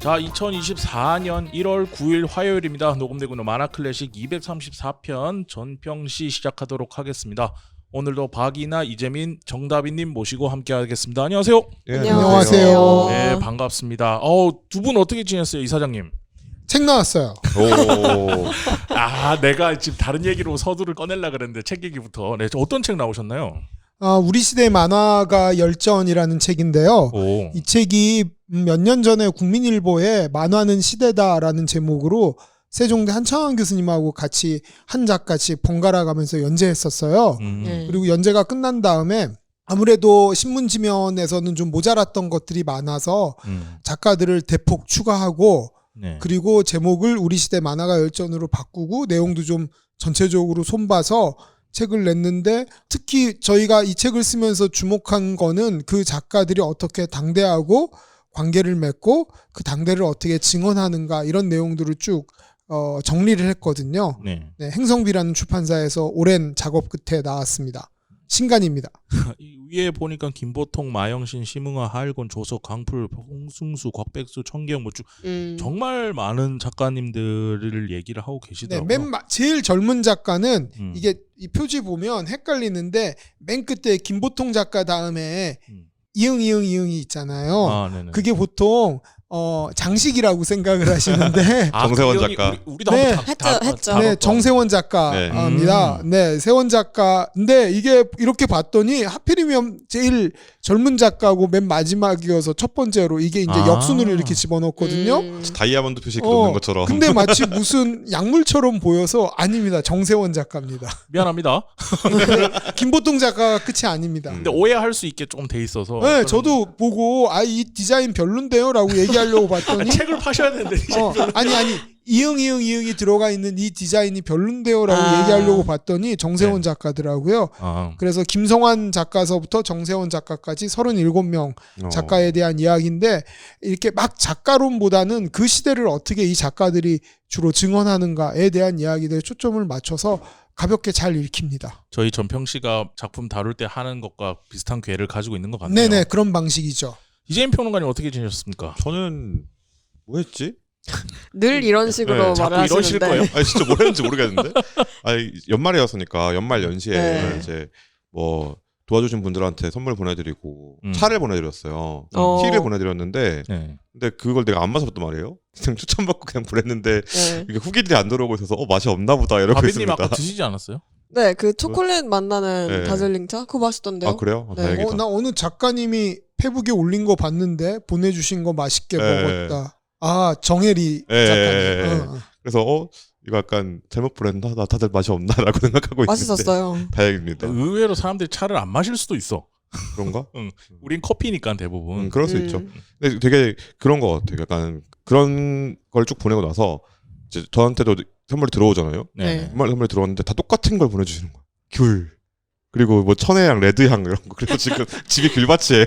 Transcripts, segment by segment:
자, 2024년 1월 9일 화요일입니다. 녹음되고 있는 만화클래식 234편 전평시 시작하도록 하겠습니다. 오늘도 박이나 이재민, 정다빈님 모시고 함께하겠습니다. 안녕하세요. 네, 안녕하세요. 네, 반갑습니다. 두 분 어떻게 지냈어요, 이사장님? 책 나왔어요. 오. 내가 지금 다른 얘기로 서두를 꺼내려고 그랬는데 책 얘기부터. 네, 어떤 책 나오셨나요? 우리 시대 만화가 열전이라는 책인데요. 오. 이 책이 몇 년 전에 국민일보에 만화는 시대다라는 제목으로 세종대 한창원 교수님하고 같이 한 작가씩 번갈아 가면서 연재했었어요. 그리고 연재가 끝난 다음에 아무래도 신문지면에서는 좀 모자랐던 것들이 많아서 작가들을 대폭 추가하고 네. 그리고 제목을 우리 시대 만화가 열전으로 바꾸고 내용도 좀 전체적으로 손봐서 책을 냈는데, 특히 저희가 이 책을 쓰면서 주목한 거는 그 작가들이 어떻게 당대하고 관계를 맺고 그 당대를 어떻게 증언하는가, 이런 내용들을 쭉 정리를 했거든요. 네. 네, 행성비라는 출판사에서 오랜 작업 끝에 나왔습니다. 신간입니다. 이 위에 보니까 김보통, 마영신, 심응화, 하일곤, 조석, 강풀, 홍승수, 곽백수, 청계영 뭐쭉 정말 많은 작가님들을 얘기를 하고 네, 계시더라고요. 제일 젊은 작가는 이게 이 표지 보면 헷갈리는데 맨 끝에 김보통 작가 다음에 이응이 있잖아요. 네네. 그게 보통 장식이라고 생각을 하시는데 정세원 작가. 우리도 네, 한번 했죠. 네, 정세원 작가입니다. 네, 세원 작가. 근데 이게 이렇게 봤더니 하필이면 제일 젊은 작가고 맨 마지막이어서 첫 번째로 이게 이제 역순으로 이렇게 집어넣거든요. 다이아몬드 표시 놓는 것처럼. 근데 마치 무슨 약물처럼 보여서 아닙니다. 정세원 작가입니다. 미안합니다. 김보통 작가가 끝이 아닙니다. 근데 오해할 수 있게 좀 돼 있어서. 네, 저도 보고 이 디자인 별론데요라고 얘기하려고 봤더니 책을 파셔야 되는데. 아니 이응이 들어가 있는 이 디자인이 별론데요라고 얘기하려고 봤더니 정세원 작가더라고요. 그래서 김성환 작가서부터 정세원 작가까지 37명 작가에 대한 이야기인데, 이렇게 막 작가론보다는 그 시대를 어떻게 이 작가들이 주로 증언하는가에 대한 이야기들에 초점을 맞춰서 가볍게 잘 읽힙니다. 저희 전평씨가 작품 다룰 때 하는 것과 비슷한 궤를 가지고 있는 것 같네요. 네네, 그런 방식이죠. 이재민 평론가님 어떻게 지내셨습니까? 저는 뭐 했지? 늘 이런 식으로 자꾸 말을 이러실 하시는데. 거예요. 아니 진짜 뭘 했는지 모르겠는데. 아니 연말이었으니까 연말 연시에 네. 이제 뭐 도와주신 분들한테 선물 보내드리고 차를 보내드렸어요. 티를 보내드렸는데 네. 근데 그걸 내가 안 마셨단 말이에요. 그냥 추천받고 그냥 보냈는데 네. 이게 후기들이 안 들어오고 있어서 맛이 없나 보다 이러고 바비님 있습니다. 아까 드시지 않았어요? 네, 그 초콜릿 만나는 네. 다즐링차 그거 맛있던데요. 아 그래요? 네. 다행이다. 나 어느 작가님이 페북에 올린 거 봤는데 보내주신 거 맛있게 네. 먹었다. 정혜리 네. 작가님. 그래서 이거 약간 잘못 보냈나? 나 다들 맛이 없나라고 생각하고 있는데 맛있었어요. 다행입니다. 의외로 사람들이 차를 안 마실 수도 있어. 그런가? 우린 커피니까 대부분. 그럴 수 있죠. 근데 되게 그런 거 같아요. 약간 그런 걸 쭉 보내고 나서 이제 저한테도 선물이 들어오잖아요. 네. 선물이 들어왔는데 다 똑같은 걸 보내주시는 거야. 귤 그리고 뭐 천혜향, 레드향 이런 거. 그래서 지금 집이 귤밭이에요.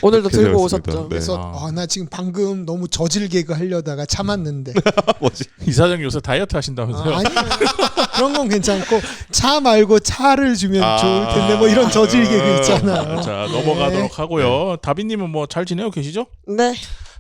오늘도 그렇게 들고 되었습니다. 오셨죠. 네. 그래서 나 지금 방금 너무 저질 개그 하려다가 참았는데. 뭐지? 이사장님 요새 다이어트 하신다면서요? 아니 그런 건 괜찮고 차 말고 차를 주면 좋을 텐데 뭐 이런 저질 개그 있잖아요. 자, 넘어가도록 하고요. 다비님은 뭐 잘 지내고 계시죠? 네.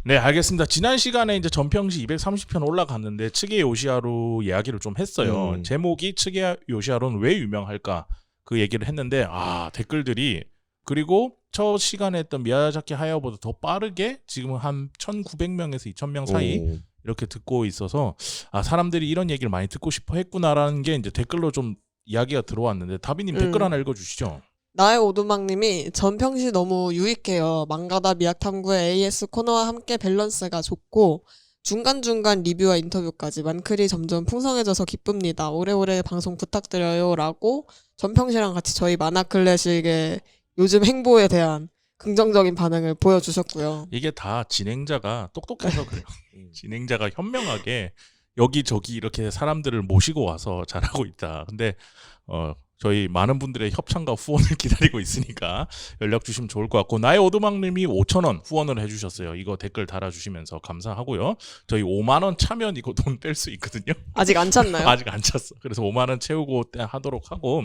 네, 알겠습니다. 지난 시간에 이제 전평시 230편 올라갔는데 츠게 요시하루 이야기를 좀 했어요. 제목이 츠게 요시하루는 왜 유명할까? 그 얘기를 했는데 댓글들이, 그리고 첫 시간에 했던 미야자키 하야오보다 더 빠르게 지금은 한 1900명에서 2000명 사이 이렇게 듣고 있어서 사람들이 이런 얘기를 많이 듣고 싶어 했구나라는 게 이제 댓글로 좀 이야기가 들어왔는데, 다비님 댓글 하나 읽어주시죠. 나의 오두막님이 전평시 너무 유익해요. 망가다 미학탐구의 AS 코너와 함께 밸런스가 좋고 중간중간 리뷰와 인터뷰까지 만클이 점점 풍성해져서 기쁩니다. 오래오래 방송 부탁드려요. 라고 전평시랑 같이 저희 만화클래식의 요즘 행보에 대한 긍정적인 반응을 보여주셨고요. 이게 다 진행자가 똑똑해서 그래요. 진행자가 현명하게 여기저기 이렇게 사람들을 모시고 와서 잘하고 있다. 근데 저희 많은 분들의 협찬과 후원을 기다리고 있으니까 연락 주시면 좋을 것 같고, 나의 오두막님이 5,000원 후원을 해주셨어요. 이거 댓글 달아주시면서 감사하고요. 저희 5만원 차면 이거 돈 뗄 수 있거든요. 아직 안 찼나요? 아직 안 찼어. 그래서 5만원 채우고 하도록 하고,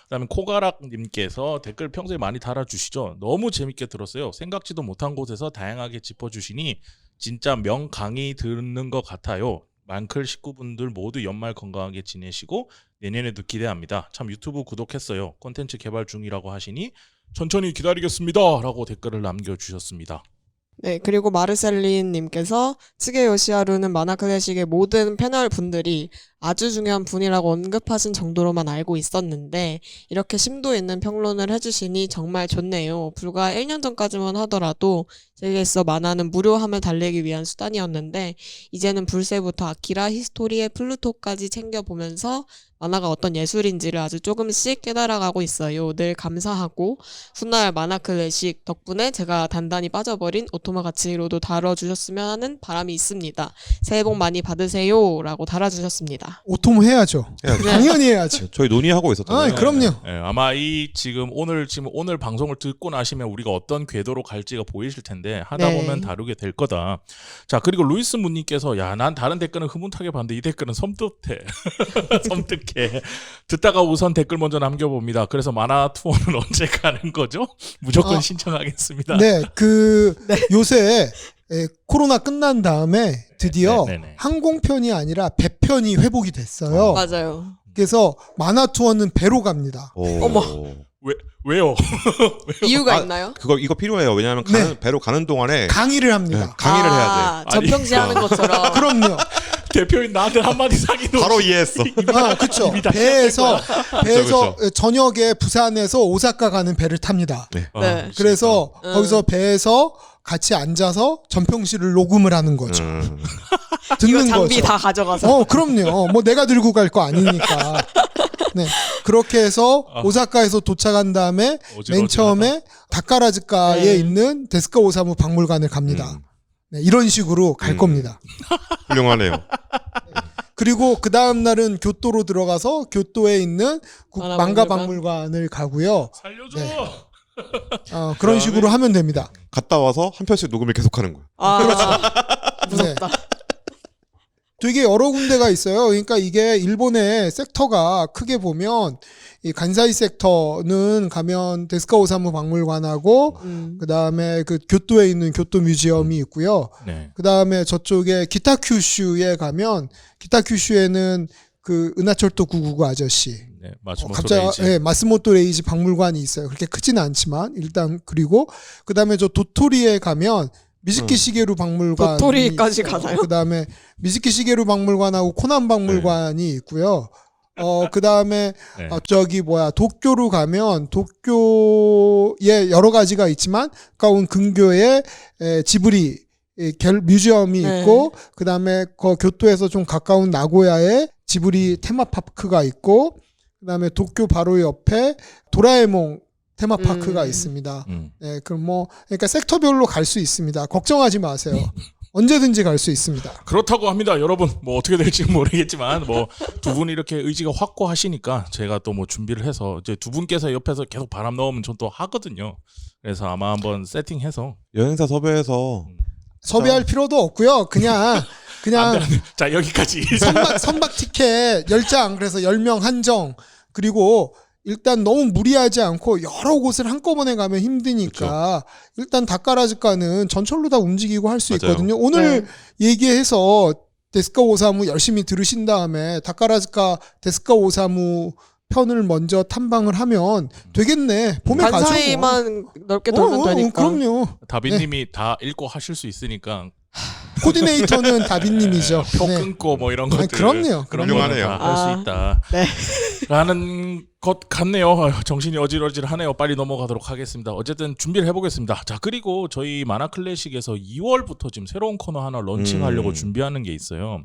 그다음에 코가락님께서 댓글 평소에 많이 달아주시죠. 너무 재밌게 들었어요. 생각지도 못한 곳에서 다양하게 짚어주시니 진짜 명강의 듣는 것 같아요. 만클 식구분들 모두 연말 건강하게 지내시고 내년에도 기대합니다. 참 유튜브 구독했어요. 콘텐츠 개발 중이라고 하시니 천천히 기다리겠습니다. 라고 댓글을 남겨주셨습니다. 네, 그리고 마르셀린님께서 츠게 요시하루는 만화 클래식의 모든 패널 분들이 아주 중요한 분이라고 언급하신 정도로만 알고 있었는데 이렇게 심도 있는 평론을 해주시니 정말 좋네요. 불과 1년 전까지만 하더라도 세계에서 만화는 무료함을 달래기 위한 수단이었는데 이제는 불새부터 아키라, 히스토리에 플루토까지 챙겨보면서 만화가 어떤 예술인지를 아주 조금씩 깨달아가고 있어요. 늘 감사하고 훗날 만화 클래식 덕분에 제가 단단히 빠져버린 오토마 가치로도 다뤄주셨으면 하는 바람이 있습니다. 새해 복 많이 받으세요. 라고 달아주셨습니다. 오토모 해야죠. 해야죠. 당연히 해야죠. 저희 논의하고 있었잖아요. 아, 그럼요. 예, 아마 이 지금 오늘 방송을 듣고 나시면 우리가 어떤 궤도로 갈지가 보이실 텐데 하다 네. 보면 다루게 될 거다. 자, 그리고 루이스 문님께서 야, 난 다른 댓글은 흐뭇하게 봤는데 이 댓글은 섬뜩해. 섬뜩해. 듣다가 우선 댓글 먼저 남겨봅니다. 그래서 만화 투어는 언제 가는 거죠? 무조건 신청하겠습니다. 네, 요새 코로나 끝난 다음에 드디어 네네네. 항공편이 아니라 배편이 회복이 됐어요. 맞아요. 그래서 만화 투어는 배로 갑니다. 어머. 왜요? 이유가 있나요? 이거 필요해요. 왜냐하면 배로 가는 동안에 강의를 합니다. 네, 강의를 해야 돼. 전평시 하는 것처럼. 그럼요. 대표인 나한테 한마디 상의도 바로 이해했어. 그렇죠. 이미 다 배에서 그쵸. 저녁에 부산에서 오사카 가는 배를 탑니다. 네. 네. 그래서 거기서 배에서 같이 앉아서 전평시를 녹음을 하는 거죠. 이거 듣는 장비 거죠. 다 가져가서. 그럼요. 뭐 내가 들고 갈 거 아니니까. 네. 그렇게 해서 오사카에서 도착한 다음에 맨 처음에 다카라즈카에 네. 있는 데스카 오사무 박물관을 갑니다. 네, 이런 식으로 갈 겁니다. 훌륭하네요. 그리고 그 다음 날은 교토로 들어가서 교토에 있는 만화박물관? 망가 박물관을 가고요. 살려줘. 네. 그런 식으로 하면 됩니다. 갔다 와서 한 편씩 녹음을 계속하는 거예요. 무섭다. 되게 여러 군데가 있어요. 그러니까 이게 일본의 섹터가 크게 보면 이 간사이 섹터는 가면 데스카 오사무 박물관하고 그다음에 그 교토에 있는 교토 뮤지엄이 있고요. 네. 그다음에 저쪽에 기타큐슈에 가면 기타큐슈에는 그 은하철도 999 아저씨 네, 마츠모토 갑자기 레이지. 네, 마스모토 레이지 박물관이 있어요. 그렇게 크지는 않지만 일단 그리고 그다음에 저 도토리에 가면 미즈키 시게루 박물관 도토리까지 가나요? 그다음에 미즈키 시게루 박물관하고 코난 박물관이 있고요. 그다음에 네. 도쿄로 가면 도쿄에 여러 가지가 있지만 가까운 근교에 지브리 뮤지엄이 네. 있고 그다음에 교토에서 좀 가까운 나고야에 지브리 테마파크가 있고 그다음에 도쿄 바로 옆에 도라에몽 테마파크가 있습니다. 네, 그러니까 섹터별로 갈 수 있습니다. 걱정하지 마세요. 언제든지 갈 수 있습니다. 그렇다고 합니다, 여러분. 뭐 어떻게 될지 모르겠지만 뭐 두 분이 이렇게 의지가 확고하시니까 제가 또 뭐 준비를 해서 이제 두 분께서 옆에서 계속 바람 넣으면 전 또 하거든요. 그래서 아마 한번 세팅해서 여행사 섭외해서 섭외할 필요도 없고요. 그냥 자 여기까지. 선박 티켓 10장 그래서 10명 한정 그리고 일단 너무 무리하지 않고 여러 곳을 한꺼번에 가면 힘드니까 일단 다카라즈카는 전철로 다 움직이고 할 수 맞아요. 있거든요. 오늘 얘기해서 데스카 오사무 열심히 들으신 다음에 다카라즈카 데스카 오사무 편을 먼저 탐방을 하면 되겠네. 봄에 가죠. 뭐. 간사이만 넓게 돌면 되니까. 그럼요. 다빈님이 다 읽고 하실 수 있으니까 코디네이터는 다빈님이죠. 표 네. 끊고 뭐 이런 것들 그럼요. 그런 훌륭하네요. 거는 다 할 수 있다. 네. 라는 것 같네요. 아유, 정신이 어질어질하네요. 빨리 넘어가도록 하겠습니다. 어쨌든 준비를 해보겠습니다. 자, 그리고 저희 만화 클래식에서 2월부터 지금 새로운 코너 하나 런칭하려고 준비하는 게 있어요.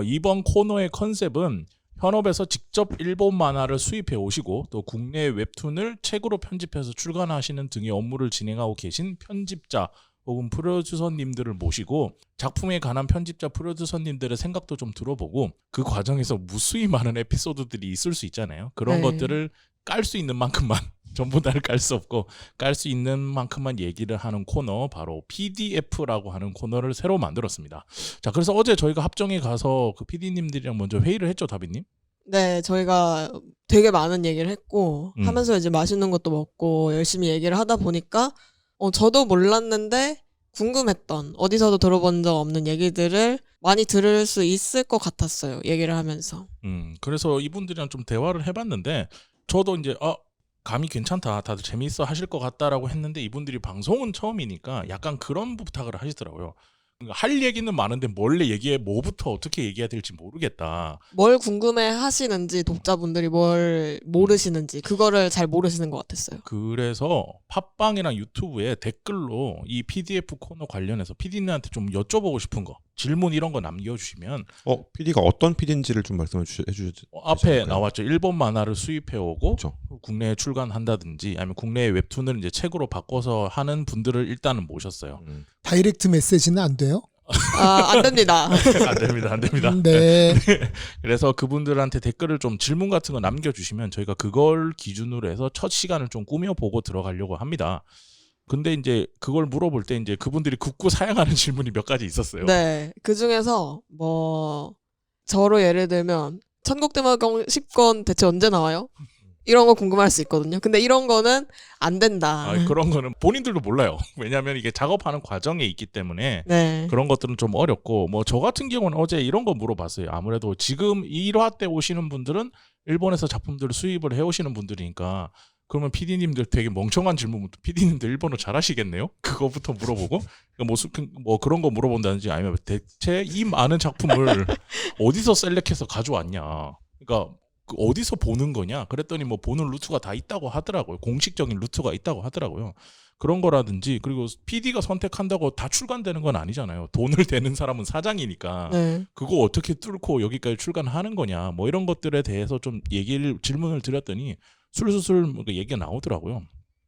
이번 코너의 컨셉은 현업에서 직접 일본 만화를 수입해 오시고 또 국내 웹툰을 책으로 편집해서 출간하시는 등의 업무를 진행하고 계신 편집자 혹은 프로듀서님들을 모시고 작품에 관한 편집자 프로듀서님들의 생각도 좀 들어보고 그 과정에서 무수히 많은 에피소드들이 있을 수 있잖아요. 그런 네. 것들을 깔 수 있는 만큼만 전부 다를 깔 수 없고 깔 수 있는 만큼만 얘기를 하는 코너 바로 PDF라고 하는 코너를 새로 만들었습니다. 자, 그래서 어제 저희가 합정에 가서 그 PD님들이랑 먼저 회의를 했죠, 다비님? 네, 저희가 되게 많은 얘기를 했고 하면서 이제 맛있는 것도 먹고 열심히 얘기를 하다 보니까 저도 몰랐는데 궁금했던 어디서도 들어본 적 없는 얘기들을 많이 들을 수 있을 것 같았어요. 얘기를 하면서. 그래서 이분들이랑 좀 대화를 해봤는데 저도 이제 감이 괜찮다, 다들 재미있어 하실 것 같다라고 했는데 이분들이 방송은 처음이니까 약간 그런 부탁을 하시더라고요. 그러니까 할 얘기는 많은데 뭐부터 어떻게 얘기해야 될지 모르겠다. 뭘 궁금해 하시는지 독자분들이 뭘 모르시는지 그거를 잘 모르시는 것 같았어요. 그래서 팟빵이랑 유튜브에 댓글로 이 PDF 코너 관련해서 PD님한테 좀 여쭤보고 싶은 거, 질문 이런 거 남겨주시면 PD가 어떤 PD인지를 좀 말씀해 주시죠. 앞에 나왔죠. 일본 만화를 수입해오고 그렇죠. 국내에 출간한다든지 아니면 국내의 웹툰을 이제 책으로 바꿔서 하는 분들을 일단은 모셨어요. 다이렉트 메시지는 안 돼요? 안 됩니다. 안 됩니다. 네. 그래서 그분들한테 댓글을 좀 질문 같은 거 남겨주시면 저희가 그걸 기준으로 해서 첫 시간을 좀 꾸며보고 들어가려고 합니다. 근데 이제 그걸 물어볼 때 이제 그분들이 굳고 사양하는 질문이 몇 가지 있었어요. 네. 그 중에서 저로 예를 들면 천국대마경 10권 대체 언제 나와요? 이런 거 궁금할 수 있거든요. 근데 이런 거는 안 된다. 그런 거는 본인들도 몰라요. 왜냐하면 이게 작업하는 과정에 있기 때문에 네. 그런 것들은 좀 어렵고 저 같은 경우는 어제 이런 거 물어봤어요. 아무래도 지금 1화 때 오시는 분들은 일본에서 작품들을 수입을 해오시는 분들이니까 그러면 PD님들 되게 멍청한 질문부터 PD님들 일본어 잘하시겠네요? 그거부터 물어보고 뭐 그런 거 물어본다든지 아니면 대체 이 많은 작품을 어디서 셀렉해서 가져왔냐. 그러니까 어디서 보는 거냐? 그랬더니 뭐 보는 루트가 다 있다고 하더라고요. 공식적인 루트가 있다고 하더라고요. 그런 거라든지 그리고 PD가 선택한다고 다 출간되는 건 아니잖아요. 돈을 대는 사람은 사장이니까 네. 그거 어떻게 뚫고 여기까지 출간하는 거냐 뭐 이런 것들에 대해서 좀 질문을 드렸더니 술술술 얘기가 나오더라고요.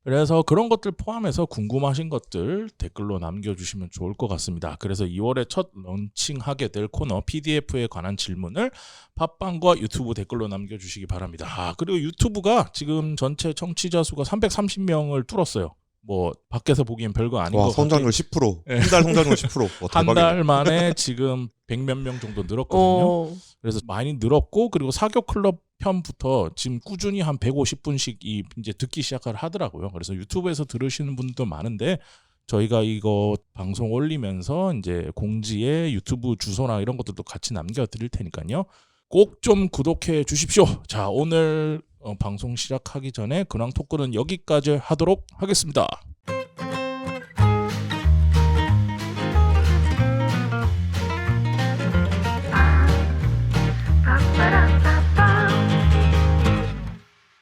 그래서 그런 것들 포함해서 궁금하신 것들 댓글로 남겨주시면 좋을 것 같습니다. 그래서 2월에 첫 런칭하게 될 코너 PDF에 관한 질문을 팟빵과 유튜브 댓글로 남겨주시기 바랍니다. 그리고 유튜브가 지금 전체 청취자 수가 330명을 뚫었어요. 뭐 밖에서 보기엔 별거 아닌 것 성장률 10%. 한 달 성장률 10%. 한 달 만에 지금 100몇 명 정도 늘었거든요. 그래서 많이 늘었고 그리고 사교 클럽 편부터 지금 꾸준히 한 150분씩 이제 듣기 시작을 하더라고요. 그래서 유튜브에서 들으시는 분들도 많은데 저희가 이거 방송 올리면서 이제 공지에 유튜브 주소나 이런 것들도 같이 남겨드릴 테니까요. 꼭 좀 구독해 주십시오. 자, 오늘 방송 시작하기 전에 근황 토크는 여기까지 하도록 하겠습니다.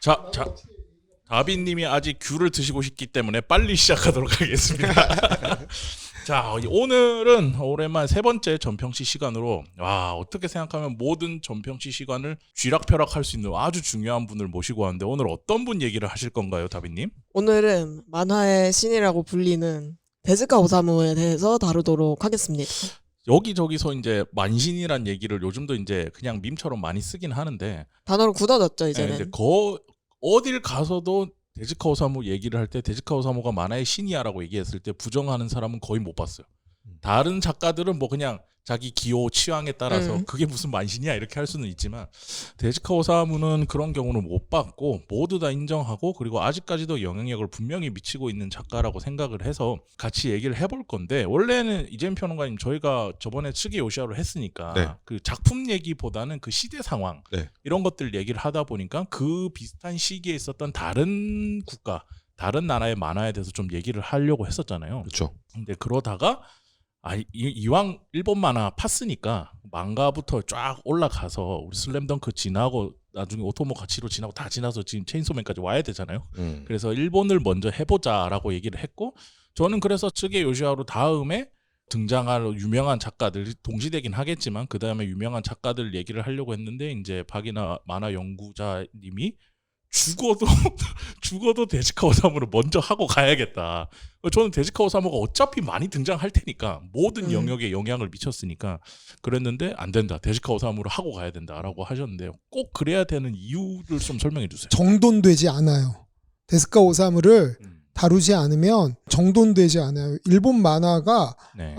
자, 다빈님이 아직 귤을 드시고 싶기 때문에 빨리 시작하도록 하겠습니다. 자, 오늘은 오랜만에 세 번째 전평시 시간으로 어떻게 생각하면 모든 전평시 시간을 쥐락펴락할 수 있는 아주 중요한 분을 모시고 왔는데 오늘 어떤 분 얘기를 하실 건가요, 다빈님? 오늘은 만화의 신이라고 불리는 데즈카 오사무에 대해서 다루도록 하겠습니다. 여기저기서 이제 만신이란 얘기를 요즘도 이제 그냥 밈처럼 많이 쓰긴 하는데 단어로 굳어졌죠 이제는. 네, 어딜 가서도 데즈카 오사무 얘기를 할 때 데즈카 오사무가 만화의 신이야라고 얘기했을 때 부정하는 사람은 거의 못 봤어요. 다른 작가들은 뭐 그냥 자기 기호 취향에 따라서 그게 무슨 만신이야 이렇게 할 수는 있지만 데즈카 오사무는 그런 경우는 못 봤고 모두 다 인정하고 그리고 아직까지도 영향력을 분명히 미치고 있는 작가라고 생각을 해서 같이 얘기를 해볼 건데 원래는 이재민 평론가님 저희가 저번에 츠게 요시아로 했으니까 네. 그 작품 얘기보다는 그 시대 상황 네. 이런 것들 얘기를 하다 보니까 그 비슷한 시기에 있었던 다른 국가 다른 나라의 만화에 대해서 좀 얘기를 하려고 했었잖아요. 그렇죠. 근데 그러다가 이왕 일본 만화 팠으니까 망가부터 쫙 올라가서 우리 슬램덩크 지나고 나중에 오토모 가치로 지나고 다 지나서 지금 체인소맨까지 와야 되잖아요. 그래서 일본을 먼저 해보자라고 얘기를 했고 저는 그래서 츠게 요시하루 다음에 등장할 유명한 작가들 동시되긴 하겠지만 그 다음에 유명한 작가들 얘기를 하려고 했는데 이제 박이나 만화 연구자님이 죽어도 데즈카 오사무를 먼저 하고 가야겠다. 저는 데즈카 오사무가 어차피 많이 등장할 테니까 모든 영역에 영향을 미쳤으니까 그랬는데 안 된다. 데즈카 오사무를 하고 가야 된다라고 하셨는데 꼭 그래야 되는 이유를 좀 설명해 주세요. 정돈되지 않아요. 데스카 오사무를 다루지 않으면 정돈되지 않아요. 일본 만화가 네.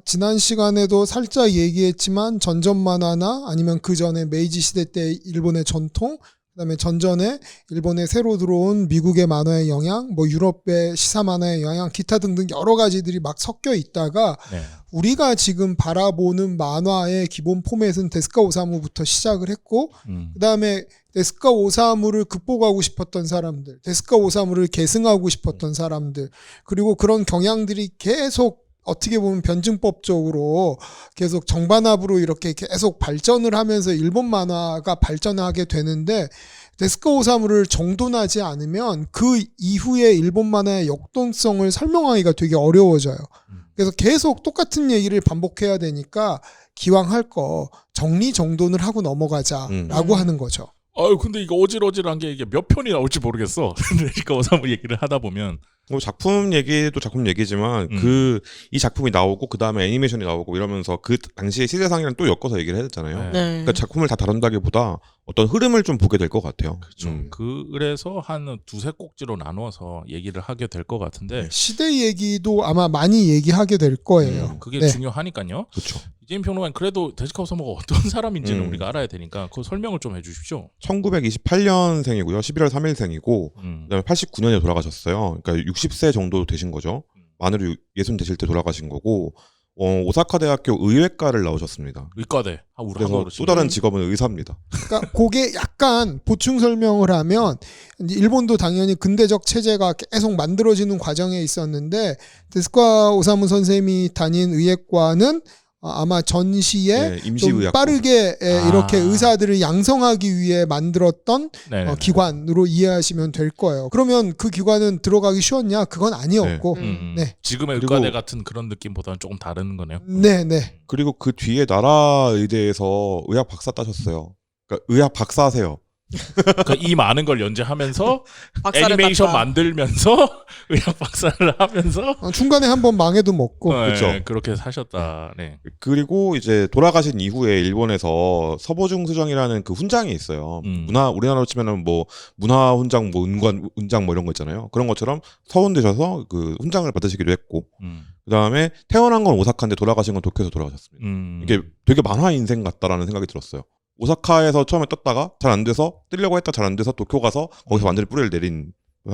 지난 시간에도 살짝 얘기했지만 전전 만화나 아니면 그 전에 메이지 시대 때 일본의 전통 그다음에 전전에 일본에 새로 들어온 미국의 만화의 영향, 뭐 유럽의 시사 만화의 영향, 기타 등등 여러 가지들이 막 섞여 있다가 네. 우리가 지금 바라보는 만화의 기본 포맷은 데스카 오사무부터 시작을 했고 그다음에 데스카 오사무를 극복하고 싶었던 사람들, 데스카 오사무를 계승하고 싶었던 사람들, 그리고 그런 경향들이 계속 어떻게 보면 변증법적으로 계속 정반합으로 이렇게 계속 발전을 하면서 일본 만화가 발전하게 되는데 데스카 오사무를 정돈하지 않으면 그 이후에 일본 만화의 역동성을 설명하기가 되게 어려워져요. 그래서 계속 똑같은 얘기를 반복해야 되니까 기왕 할 거 정리정돈을 하고 넘어가자라고 하는 거죠. 아유 근데 이거 어질어질한 게 이게 몇 편이 나올지 모르겠어. 그러니까 오사무 얘기를 하다 보면 뭐 작품 얘기도 작품 얘기지만 이 작품이 나오고 그 다음에 애니메이션이 나오고 이러면서 그 당시의 시대상이랑 또 엮어서 얘기를 해야 되잖아요. 네. 그러니까 작품을 다 다룬다기보다 어떤 흐름을 좀 보게 될 것 같아요. 그렇죠. 그래서 한 두세 꼭지로 나눠서 얘기를 하게 될 것 같은데 시대 얘기도 아마 많이 얘기하게 될 거예요. 그게 네. 중요하니까요. 그렇죠. 이재민 평론가님 그래도 데스카 오사무가 어떤 사람인지는 음. 우리가 알아야 되니까 그 설명을 좀 해주십시오. 1928년생이고요. 11월 3일생이고 그다음에 89년에 돌아가셨어요. 그러니까 60세 정도 되신 거죠. 만으로 60 되실 때 돌아가신 거고 오사카 대학교 의외과를 나오셨습니다. 의과대. 그래서 또 다른 직업은 의사입니다. 그러니까 그게 약간 보충 설명을 하면 이제 일본도 당연히 근대적 체제가 계속 만들어지는 과정에 있었는데 데스카 오사무 선생님이 다닌 의예과는 아마 전시에 네, 좀 임시의학과. 빠르게 이렇게 의사들을 양성하기 위해 만들었던 네네네. 기관으로 이해하시면 될 거예요. 그러면 그 기관은 들어가기 쉬웠냐? 그건 아니었고, 네. 지금의 그리고- 의과대 같은 그런 느낌보다는 조금 다른 거네요. 네. 그리고 그 뒤에 나라 의대에서 의학 박사 따셨어요. 그러니까 의학 박사세요. 그러니까 이 많은 걸 연재하면서 박사를 애니메이션 땄다. 만들면서 의학 박사를 하면서 중간에 한번 망해도 먹고, 그쵸. 그렇게 사셨다. 네. 그리고 이제 돌아가신 이후에 일본에서 서보중 수정이라는 그 훈장이 있어요. 우리나라로 치면은 뭐 문화 훈장, 뭐 은장 뭐 이런 거 있잖아요. 그런 것처럼 서운되셔서 그 훈장을 받으시기도 했고, 그 다음에 태어난 건 오사카인데 돌아가신 건 도쿄에서 돌아가셨습니다. 이게 되게 만화 인생 같다라는 생각이 들었어요. 오사카에서 처음에 떴다가 잘 안 돼서 뜨려고 했다 잘 안 돼서 도쿄 가서 거기서 완전히 뿌리를 내린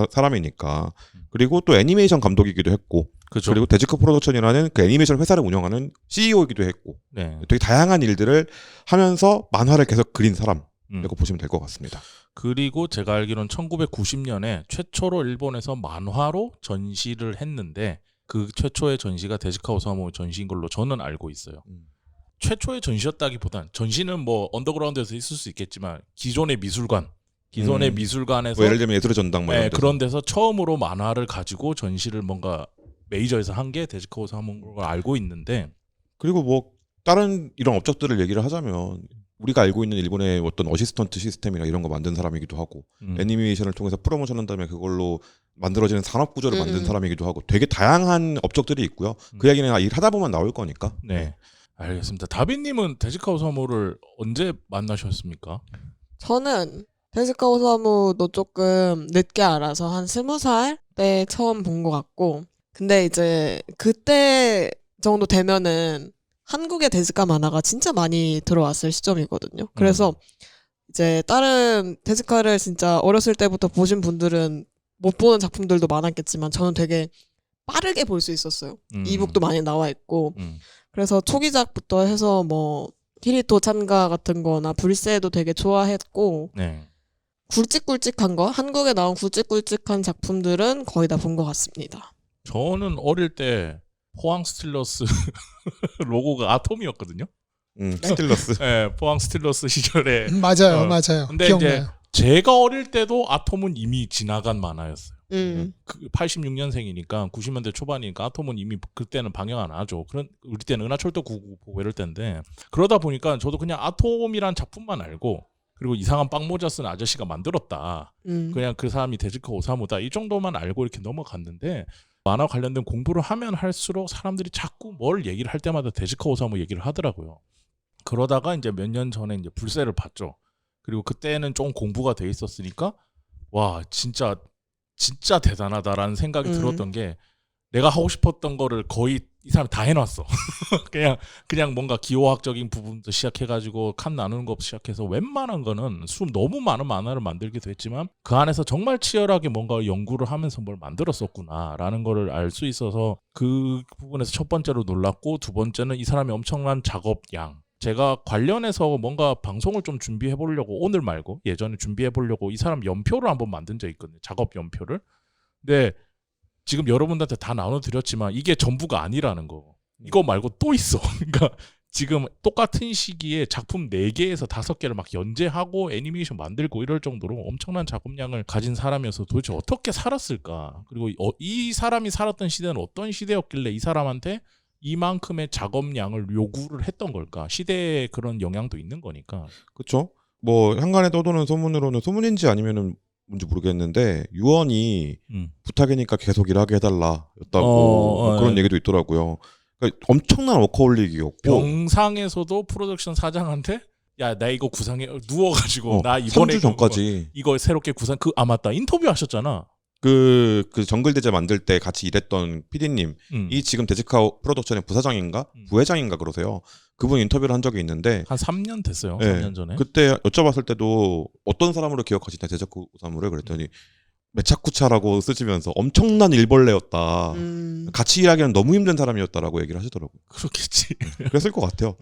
사람이니까. 그리고 또 애니메이션 감독이기도 했고, 그렇죠. 그리고 데지크 프로덕션이라는 그 애니메이션 회사를 운영하는 CEO이기도 했고, 네. 되게 다양한 일들을 하면서 만화를 계속 그린 사람이라고 보시면 될 것 같습니다. 그리고 제가 알기로는 1990년에 최초로 일본에서 만화로 전시를 했는데 그 최초의 전시가 데지카 오사무 전시인 걸로 저는 알고 있어요. 최초의 전시였다기보단 전시는 뭐 언더그라운드에서 있을 수 있겠지만 기존의 미술관에서 뭐 예를 들면 예술의 전당 뭐 이런 데서. 그런 데서 처음으로 만화를 가지고 전시를 뭔가 메이저에서 한 게 데지카 오사무인 걸 알고 있는데 그리고 뭐 다른 이런 업적들을 얘기를 하자면 우리가 알고 있는 일본의 어떤 어시스턴트 시스템이나 이런 거 만든 사람이기도 하고 애니메이션을 통해서 프로모션한 다음에 그걸로 만들어지는 산업 구조를 만든 사람이기도 하고 되게 다양한 업적들이 있고요. 그 얘기는 일하다 보면 나올 거니까. 네. 알겠습니다. 다빈님은 데지카 오사무를 언제 만나셨습니까? 저는 데스카 오사무도 조금 늦게 알아서 한 20살 때 처음 본 것 같고, 근데 이제 그때 정도 되면은 한국의 데스카 만화가 진짜 많이 들어왔을 시점이거든요. 그래서 이제 다른 데스카를 진짜 어렸을 때부터 보신 분들은 못 보는 작품들도 많았겠지만 저는 되게 빠르게 볼 수 있었어요. 이북도 많이 나와 있고. 그래서 초기작부터 해서 뭐 히리토 찬가 같은 거나 불새도 되게 좋아했고, 네. 굵직굵직한 거, 한국에 나온 굵직굵직한 작품들은 거의 다 본 것 같습니다. 저는 어릴 때 포항 스틸러스 로고가 아톰이었거든요. 스틸러스. 네, 포항 스틸러스 시절에. 맞아요. 근데 기억나요. 이제 제가 어릴 때도 아톰은 이미 지나간 만화였어요. 음. 86년생이니까 90년대 초반이니까 아톰은 이미 그때는 방영 안 하죠. 우리 때는 은하철도 999 보고 이럴 때인데 그러다 보니까 저도 그냥 아톰이란 작품만 알고 그리고 이상한 빵모자 쓴 아저씨가 만들었다. 그냥 그 사람이 데지카 오사무다. 이 정도만 알고 이렇게 넘어갔는데 만화 관련된 공부를 하면 할수록 사람들이 자꾸 뭘 얘기를 할 때마다 데지카 오사무 얘기를 하더라고요. 그러다가 이제 몇 년 전에 이제 불새를 봤죠. 그리고 그때는 좀 공부가 돼 있었으니까 와 진짜 대단하다라는 생각이 들었던 게 내가 하고 싶었던 거를 거의 이 사람 다 해놨어. 그냥 뭔가 기호학적인 부분도 시작해가지고 칸 나누는 것 시작해서 웬만한 거는 너무 많은 만화를 만들기도 했지만 그 안에서 정말 치열하게 뭔가 연구를 하면서 뭘 만들었었구나라는 거를 알 수 있어서 그 부분에서 첫 번째로 놀랐고 두 번째는 이 사람이 엄청난 작업량. 제가 관련해서 뭔가 방송을 좀 준비해 보려고 오늘 말고 예전에 준비해 보려고 이 사람 연표를 한번 만든 적이 있거든요. 작업 연표를. 근데 지금 여러분들한테 다 나눠드렸지만 이게 전부가 아니라는 거. 이거 말고 또 있어. 그러니까 지금 똑같은 시기에 작품 4개에서 5개를 막 연재하고 애니메이션 만들고 이럴 정도로 엄청난 작업량을 가진 사람이어서 도대체 어떻게 살았을까. 그리고 이 사람이 살았던 시대는 어떤 시대였길래 이 사람한테 이만큼의 작업량을 요구를 했던 걸까. 시대에 그런 영향도 있는 거니까. 그렇죠. 뭐 현관에 떠도는 소문으로는 소문인지 아니면은 뭔지 모르겠는데 유언이 부탁이니까 계속 일하게 해달라였다고 그런 얘기도 있더라고요. 그러니까 엄청난 워커홀릭이었고 병상에서도 프로덕션 사장한테 야 나 이거 구상해 누워가지고 나 이번에 3주 전까지 이거 새롭게 구상 맞다 인터뷰 하셨잖아. 그 정글 대제 만들 때 같이 일했던 PD님이 지금 데지카우 프로덕션의 부사장인가 부회장인가 그러세요. 그분 인터뷰를 한 적이 있는데 한 3년 됐어요. 네, 3년 전에. 그때 여쭤봤을 때도 어떤 사람으로 기억하시냐 데지카우 오사무를 그랬더니 메차쿠차라고 쓰시면서 엄청난 일벌레였다. 같이 일하기는 너무 힘든 사람이었다라고 얘기를 하시더라고요. 그렇겠지. 그랬을 것 같아요.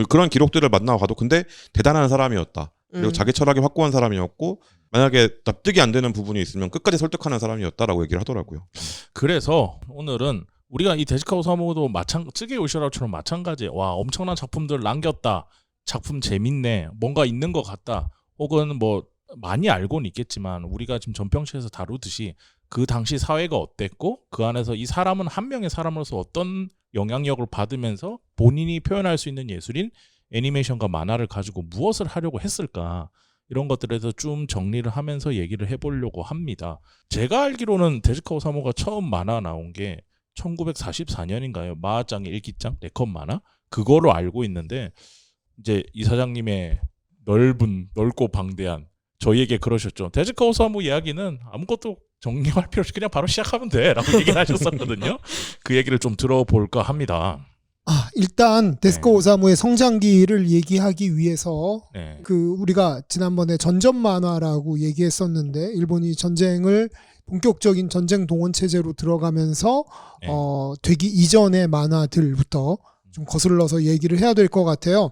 그런 기록들을 만나봐도 근데 대단한 사람이었다. 그리고 자기 철학이 확고한 사람이었고 만약에 납득이 안 되는 부분이 있으면 끝까지 설득하는 사람이었다라고 얘기를 하더라고요. 그래서 오늘은 우리가 이 데지카 오사무도 쯔게 요시라처럼 마찬가지. 와 엄청난 작품들 남겼다. 작품 재밌네. 뭔가 있는 것 같다. 혹은 뭐 많이 알고는 있겠지만 우리가 지금 전평시에서 다루듯이 그 당시 사회가 어땠고 그 안에서 이 사람은 한 명의 사람으로서 어떤 영향력을 받으면서 본인이 표현할 수 있는 예술인 애니메이션과 만화를 가지고 무엇을 하려고 했을까. 이런 것들에서 좀 정리를 하면서 얘기를 해보려고 합니다. 제가 알기로는 데지카 오사무가 처음 만화 나온 게 1944년인가요? 마하짱의 일기장 네컷 만화? 그거로 알고 있는데 이제 이 사장님의 넓고 방대한 저희에게 그러셨죠. 데지카 오사무 이야기는 아무것도 정리할 필요 없이 그냥 바로 시작하면 돼 라고 얘기를 하셨었거든요. 그 얘기를 좀 들어볼까 합니다. 일단 데스코 오사무의 성장기를 얘기하기 위해서 우리가 지난번에 전전 만화라고 얘기했었는데 일본이 전쟁을 본격적인 전쟁 동원 체제로 들어가면서 되기 이전의 만화들부터 좀 거슬러서 얘기를 해야 될 것 같아요.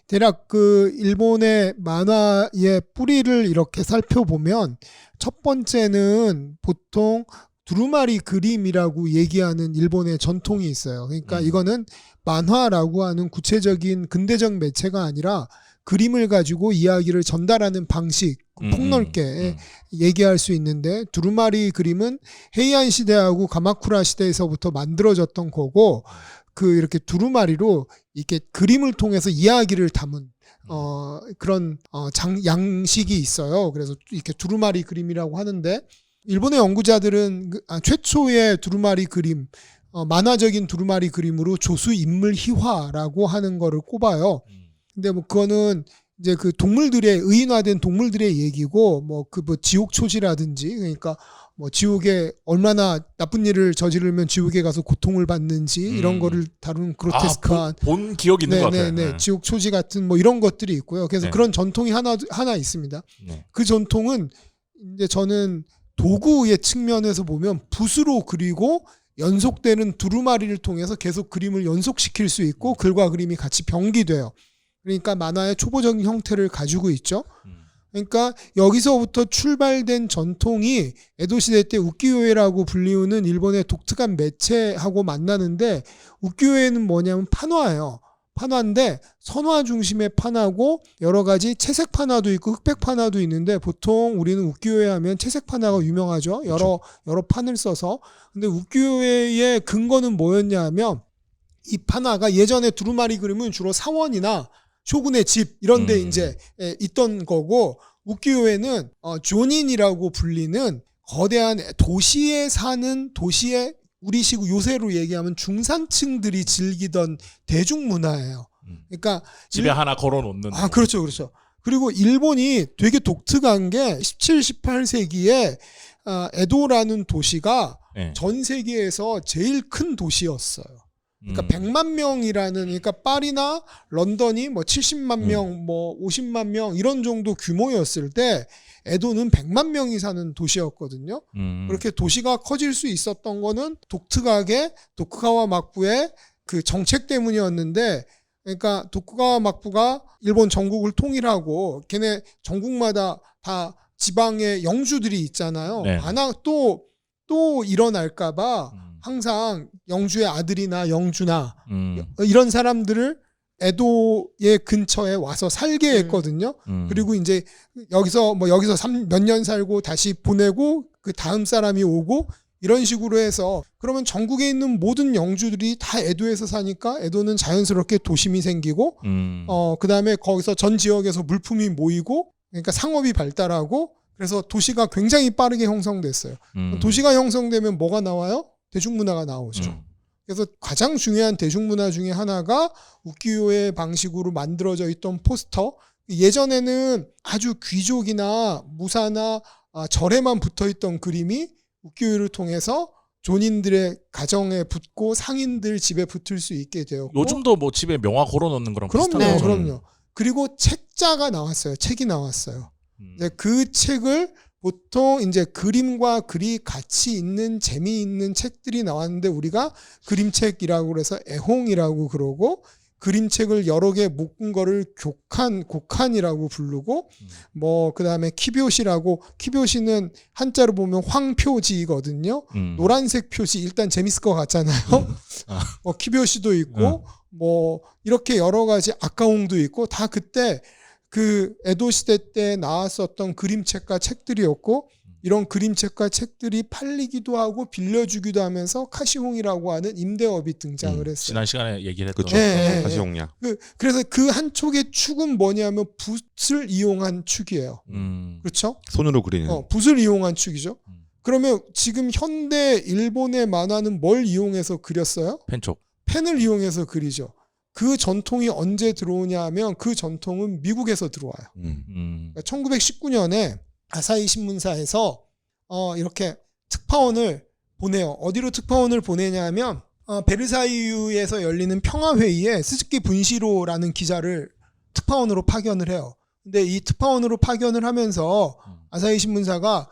대략 그 일본의 만화의 뿌리를 이렇게 살펴보면 첫 번째는 보통 두루마리 그림이라고 얘기하는 일본의 전통이 있어요. 그러니까 이거는 만화라고 하는 구체적인 근대적 매체가 아니라 그림을 가지고 이야기를 전달하는 방식, 폭넓게 얘기할 수 있는데 두루마리 그림은 헤이안 시대하고 가마쿠라 시대에서부터 만들어졌던 거고 이렇게 두루마리로 이렇게 그림을 통해서 이야기를 담은 그런 양식이 있어요. 그래서 이렇게 두루마리 그림이라고 하는데 일본의 연구자들은 최초의 두루마리 그림, 만화적인 두루마리 그림으로 조수 인물 희화라고 하는 거를 꼽아요. 근데 뭐 그거는 이제 그 동물들의 의인화된 동물들의 얘기고 뭐 지옥 초지라든지 그러니까 뭐 지옥에 얼마나 나쁜 일을 저지르면 지옥에 가서 고통을 받는지 이런 거를 다룬 그로테스크한 본 기억이 있는 것 같아요. 지옥 초지 같은 뭐 이런 것들이 있고요. 그래서 그런 전통이 하나 있습니다. 그 전통은 이제 저는 도구의 측면에서 보면 붓으로 그리고 연속되는 두루마리를 통해서 계속 그림을 연속시킬 수 있고 글과 그림이 같이 병기돼요. 그러니까 만화의 초보적인 형태를 가지고 있죠. 그러니까 여기서부터 출발된 전통이 에도 시대 때 우키요에라고 불리우는 일본의 독특한 매체하고 만나는데 우키요에는 뭐냐면 판화예요. 판화인데 선화 중심의 판화고 여러 가지 채색 판화도 있고 흑백 판화도 있는데 보통 우리는 우키요에 하면 채색 판화가 유명하죠. 여러 판을 써서. 근데 우키요에의 근거는 뭐였냐 하면 이 판화가 예전에 두루마리 그림은 주로 사원이나 쇼군의 집 이런 데 이제 있던 거고 우키요에는 조닌이라고 불리는 거대한 도시에 사는 도시의 우리식 요새로 얘기하면 중산층들이 즐기던 대중문화예요. 그러니까 집에 하나 걸어놓는. 그렇죠. 그리고 일본이 되게 독특한 게 17, 18세기에 에도라는 도시가 전 세계에서 제일 큰 도시였어요. 그러니까 100만 명이라는 그러니까 파리나 런던이 뭐 70만 명, 뭐 50만 명 이런 정도 규모였을 때 에도는 100만 명이 사는 도시였거든요. 그렇게 도시가 커질 수 있었던 거는 독특하게 도쿠가와 막부의 그 정책 때문이었는데 그러니까 도쿠가와 막부가 일본 전국을 통일하고 걔네 전국마다 다 지방의 영주들이 있잖아요. 네. 만약 또 일어날까봐 항상 영주의 아들이나 영주나 이런 사람들을 에도의 근처에 와서 살게 했거든요. 그리고 이제 여기서 몇 년 살고 다시 보내고 그 다음 사람이 오고 이런 식으로 해서 그러면 전국에 있는 모든 영주들이 다 에도에서 사니까 에도는 자연스럽게 도심이 생기고 그다음에 거기서 전 지역에서 물품이 모이고 그러니까 상업이 발달하고 그래서 도시가 굉장히 빠르게 형성됐어요. 도시가 형성되면 뭐가 나와요? 대중문화가 나오죠. 그래서 가장 중요한 대중문화 중에 하나가 우키요의 방식으로 만들어져 있던 포스터. 예전에는 아주 귀족이나 무사나 절에만 붙어있던 그림이 우키요를 통해서 존인들의 가정에 붙고 상인들 집에 붙을 수 있게 되었고 요즘도 뭐 집에 명화 걸어놓는 거랑 그럼요, 비슷한 거죠. 그럼요. 그리고 책자가 나왔어요. 책이 나왔어요. 이제 그 책을 보통 이제 그림과 글이 같이 있는 재미있는 책들이 나왔는데 우리가 그림책이라고 그래서 애홍이라고 그러고 그림책을 여러 개 묶은 거를 곡한이라고 부르고 뭐 그다음에 키묘시라고 키묘시는 한자로 보면 황표지거든요. 노란색 표시 일단 재밌을 것 같잖아요. 키묘시도 있고 뭐 이렇게 여러 가지 아까홍도 있고 다 그때 그 에도 시대 때 나왔었던 그림책과 책들이었고 이런 그림책과 책들이 팔리기도 하고 빌려주기도 하면서 카시홍이라고 하는 임대업이 등장을 했어요. 지난 시간에 얘기를 했던. 그렇죠. 네. 가시용량. 그래서 그 한 촉의 축은 뭐냐면 붓을 이용한 축이에요. 그렇죠? 손으로 그리는. 붓을 이용한 축이죠. 그러면 지금 현대 일본의 만화는 뭘 이용해서 그렸어요? 펜촉. 펜을 이용해서 그리죠. 그 전통이 언제 들어오냐 하면 그 전통은 미국에서 들어와요. 그러니까 1919년에 아사히 신문사에서 이렇게 특파원을 보내요. 어디로 특파원을 보내냐 하면 베르사유에서 열리는 평화회의에 스즈키 분시로라는 기자를 특파원으로 파견을 해요. 근데 이 특파원으로 파견을 하면서 아사히 신문사가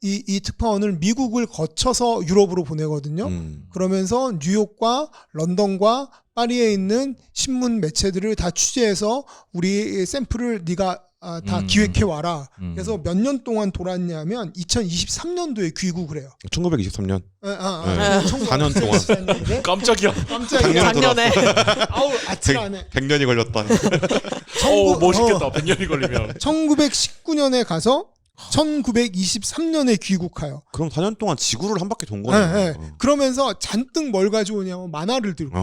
이 특파원을 미국을 거쳐서 유럽으로 보내거든요. 그러면서 뉴욕과 런던과 파리에 있는 신문 매체들을 다 취재해서 우리 샘플을 네가 다 기획해 와라. 그래서 몇 년 동안 돌았냐면 2023년도에 귀국을 해요. 1923년. 4년 동안. 깜짝이야. 작년에. 아우 아찔하네. 100년이 걸렸다. 멋있겠다. 100년이 걸리면. 1919년에 가서 1923년에 귀국해요. 그럼 4년 동안 지구를 한 바퀴 돈 거네요. 네. 그러면 잔뜩 뭘 가져오냐면 만화를 들고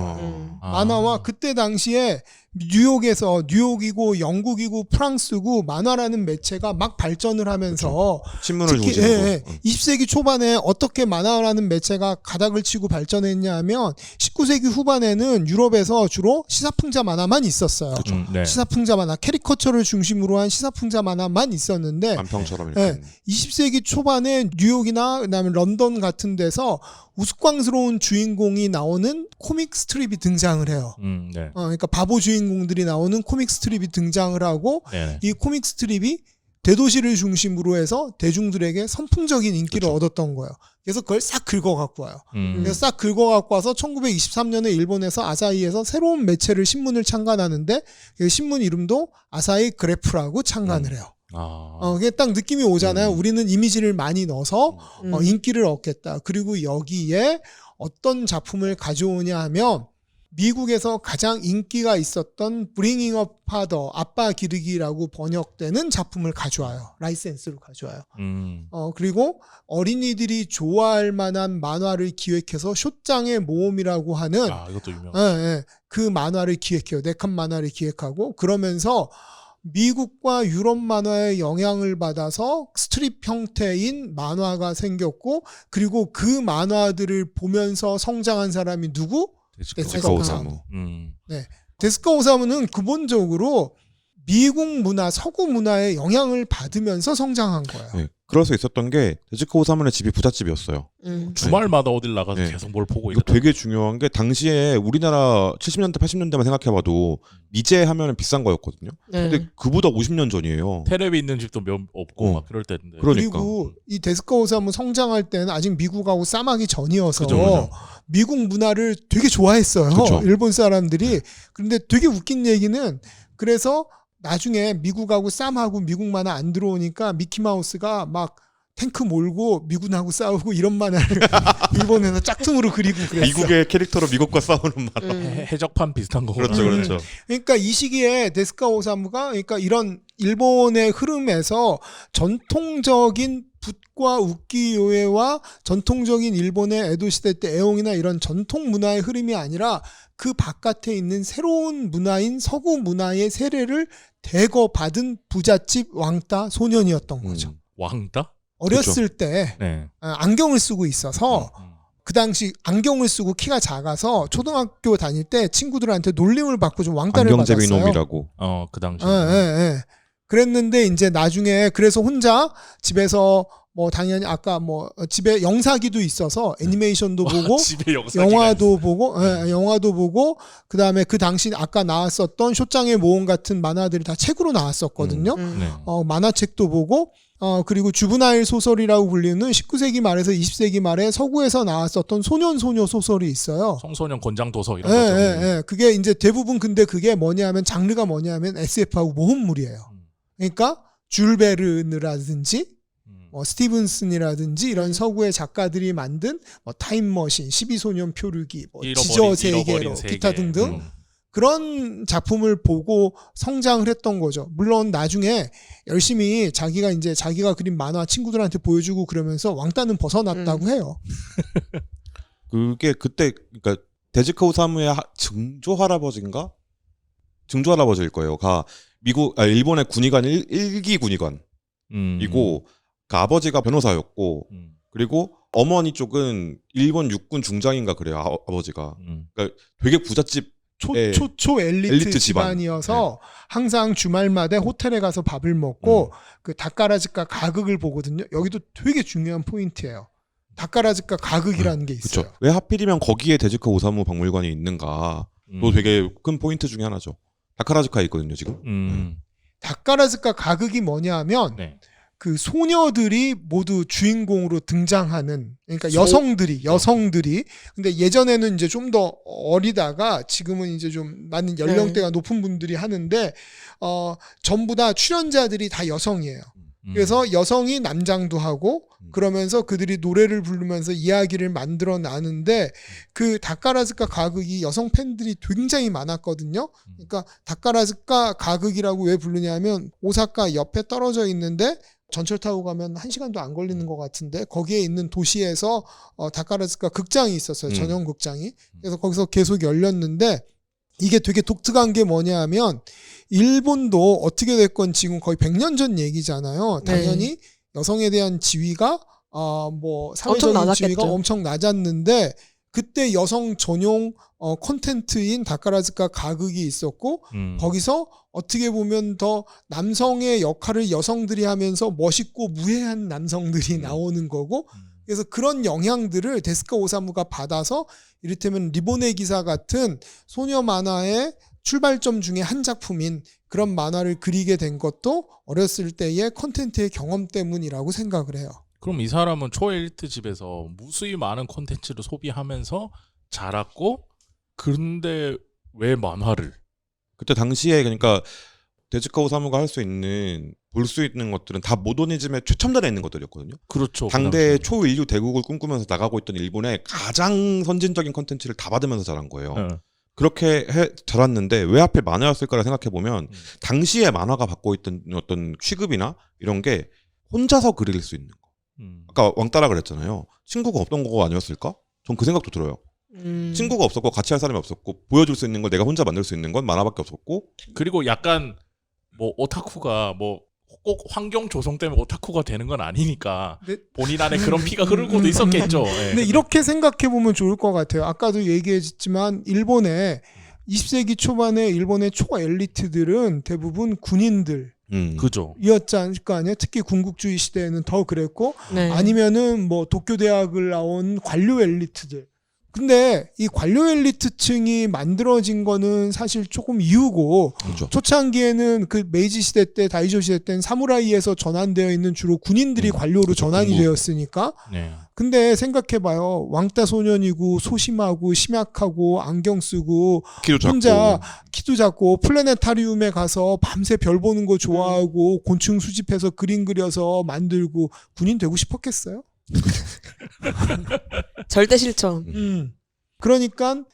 만화와 그때 당시에 뉴욕이고 영국이고 프랑스고 만화라는 매체가 막 발전을 하면서 신문을 중심으로 20세기 초반에 어떻게 만화라는 매체가 가닥을 치고 발전했냐면 19세기 후반에는 유럽에서 주로 시사풍자 만화만 있었어요. 네. 시사풍자 만화, 캐리커처를 중심으로 한 시사풍자 만화만 있었는데 안평처럼 이렇게. 20세기 초반에 뉴욕이나 그다음에 런던 같은 데서 우스꽝스러운 주인공이 나오는 코믹 스트립이 등장을 해요. 네. 그러니까 바보 주인공들이 나오는 코믹 스트립이 등장을 하고 네. 이 코믹 스트립이 대도시를 중심으로 해서 대중들에게 선풍적인 인기를 얻었던 거예요. 그래서 그걸 싹 긁어 갖고 와요. 그래서 싹 긁어 갖고 와서 1923년에 일본에서 아사히에서 새로운 매체를 신문을 창간하는데 그 신문 이름도 아사히 그래프라고 창간을 해요. 그게 딱 느낌이 오잖아요. 우리는 이미지를 많이 넣어서 인기를 얻겠다. 그리고 여기에 어떤 작품을 가져오냐 하면 미국에서 가장 인기가 있었던 Bringing Up Father, 아빠 기르기라고 번역되는 작품을 가져와요. 라이센스로 가져와요. 그리고 어린이들이 좋아할 만한 만화를 기획해서 쇼장의 모험이라고 하는 이것도 유명. 그 만화를 기획해요. 4칸 만화를 기획하고 그러면서 미국과 유럽 만화의 영향을 받아서 스트립 형태인 만화가 생겼고 그리고 그 만화들을 보면서 성장한 사람이 누구? 데스카 오사무. 네. 데스카 오사무는 기본적으로 미국 문화, 서구 문화의 영향을 받으면서 성장한 거예요. 네. 그럴 수 있었던 게 데즈카 오사무의 집이 부잣집이었어요. 주말마다 어딜 나가서 네. 계속 뭘 보고 이거 있다. 되게 중요한 게 당시에 우리나라 70년대 80년대만 생각해봐도 미제 하면은 비싼 거였거든요. 네. 근데 그보다 50년 전이에요. 테레비 있는 집도 몇 없고 막 그럴 때인데. 그러니까. 그리고 이 데스카 오사무 성장할 때는 아직 미국하고 싸마기 전이어서 그죠. 미국 문화를 되게 좋아했어요. 그죠. 일본 사람들이. 그런데 되게 웃긴 얘기는 그래서 나중에 미국하고 쌈하고 미국 만화 안 들어오니까 미키마우스가 막 탱크 몰고 미군하고 싸우고 이런 만화를 일본에서 짝퉁으로 그리고 그랬어. 미국의 캐릭터로 미국과 싸우는 맛. 해적판 비슷한 거구나. 그렇죠, 그렇죠. 그러니까 이 시기에 데스카 오사무가 그러니까 이런 일본의 흐름에서 전통적인 붓과 우키요에와 전통적인 일본의 에도 시대 때 애옹이나 이런 전통 문화의 흐름이 아니라 그 바깥에 있는 새로운 문화인 서구 문화의 세례를 대거 받은 부잣집 왕따 소년이었던 거죠. 왕따? 어렸을 때 네. 안경을 쓰고 있어서 그 당시 안경을 쓰고 키가 작아서 초등학교 다닐 때 친구들한테 놀림을 받고 좀 왕따를 받았어요. 안경제비놈이라고. 그 당시. 예. 그랬는데 이제 나중에 그래서 혼자 집에서 뭐 당연히 아까 뭐 집에 영사기도 있어서 애니메이션도 보고 집에 영상이 영화도 보고 영화도 보고 그다음에 그 당시 아까 나왔었던 쇼짱의 모험 같은 만화들이 다 책으로 나왔었거든요. 네. 만화책도 보고 그리고 주브나일 소설이라고 불리는 19세기 말에서 20세기 말에 서구에서 나왔었던 소년 소녀 소설이 있어요. 청소년 권장 도서 이런 거죠. 예. 그게 이제 대부분 근데 그게 뭐냐면 장르가 뭐냐면 SF하고 모험물이에요. 그러니까 줄 베르느라든지 스티븐슨이라든지 이런 서구의 작가들이 만든 뭐 타임머신, 12소년 표류기, 뭐 지저 세계로 기타 등등 그런 작품을 보고 성장을 했던 거죠. 물론 나중에 열심히 자기가 그린 만화 친구들한테 보여주고 그러면서 왕따는 벗어났다고 해요. 그게 그때 그러니까 데즈카 오사무의 증조 할아버지인가? 증조 할아버지일 거예요. 일본의 군의관 1기 군의관이고 그 아버지가 변호사였고 그리고 어머니 쪽은 일본 육군 중장인가 그래요. 아버지가. 그러니까 되게 부잣집 초 엘리트 집안. 집안이어서 항상 주말마다 호텔에 가서 밥을 먹고 그 다카라즈카 가극을 보거든요. 여기도 되게 중요한 포인트예요. 다카라즈카 가극이라는 게 있어요. 그렇죠. 왜 하필이면 거기에 데즈카 오사무 박물관이 있는가? 또 되게 큰 포인트 중에 하나죠. 다카라즈카에 있거든요, 지금. 다카라즈카 가극이 뭐냐 하면 네. 그 소녀들이 모두 주인공으로 등장하는 그러니까 여성들이 근데 예전에는 이제 좀 더 어리다가 지금은 이제 좀 많은 연령대가 높은 분들이 하는데 전부 다 출연자들이 다 여성이에요. 그래서 여성이 남장도 하고 그러면서 그들이 노래를 부르면서 이야기를 만들어 나는데 그 다카라즈카 가극이 여성 팬들이 굉장히 많았거든요. 그러니까 다카라즈카 가극이라고 왜 부르냐면 오사카 옆에 떨어져 있는데 전철 타고 가면 1시간도 안 걸리는 것 같은데 거기에 있는 도시에서 다카라즈카 극장이 있었어요. 전용 극장이. 그래서 거기서 계속 열렸는데 이게 되게 독특한 게 뭐냐 하면 일본도 어떻게 됐건 지금 거의 100년 전 얘기잖아요. 당연히 여성에 대한 지위가 뭐 사회적인 지위가 엄청 낮았는데 그때 여성 전용 콘텐츠인 다카라즈카 가극이 있었고 거기서 어떻게 보면 더 남성의 역할을 여성들이 하면서 멋있고 무해한 남성들이 나오는 거고 그래서 그런 영향들을 데스카 오사무가 받아서 이를테면 리보네 기사 같은 소녀 만화의 출발점 중에 한 작품인 그런 만화를 그리게 된 것도 어렸을 때의 콘텐츠의 경험 때문이라고 생각을 해요. 그럼 이 사람은 초엘리트 집에서 무수히 많은 콘텐츠를 소비하면서 자랐고 그런데 왜 만화를? 그때 당시에 그러니까 데즈카 오사무가 할 수 있는 볼 수 있는 것들은 다 모더니즘의 최첨단에 있는 것들이었거든요. 그렇죠. 당대 초인류 대국을 꿈꾸면서 나가고 있던 일본의 가장 선진적인 콘텐츠를 다 받으면서 자란 거예요. 그렇게 자랐는데 왜 하필 만화였을까를 생각해보면 당시에 만화가 받고 있던 어떤 취급이나 이런 게 혼자서 그릴 수 있는 거. 아까 왕따라 그랬잖아요. 친구가 없던 거 아니었을까? 전 그 생각도 들어요. 친구가 없었고 같이 할 사람이 없었고 보여줄 수 있는 걸 내가 혼자 만들 수 있는 건 만화밖에 없었고 그리고 약간 뭐 오타쿠가 뭐 꼭 환경 조성 때문에 오타쿠가 되는 건 아니니까 본인 안에 그런 피가 흐르고도 있었겠죠. 네. 근데 이렇게 생각해 보면 좋을 것 같아요. 아까도 얘기했지만 일본의 20세기 초반에 일본의 초 엘리트들은 대부분 군인들 그죠. 이었지 않을 거 아니에요. 특히 군국주의 시대에는 더 그랬고 네. 아니면은 뭐 도쿄 대학을 나온 관료 엘리트들. 근데 이 관료 엘리트층이 만들어진 거는 사실 조금 이유고 그렇죠. 초창기에는 그 메이지 시대 때 다이쇼 시대 때는 사무라이에서 전환되어 있는 주로 군인들이 관료로 전환이 군부. 되었으니까 네. 근데 생각해봐요. 왕따 소년이고 소심하고 심약하고 안경 쓰고 키도 작고. 혼자 키도 작고 플래네타리움에 가서 밤새 별 보는 거 좋아하고 곤충 수집해서 그림 그려서 만들고 군인 되고 싶었겠어요? 절대 실천. 그러니까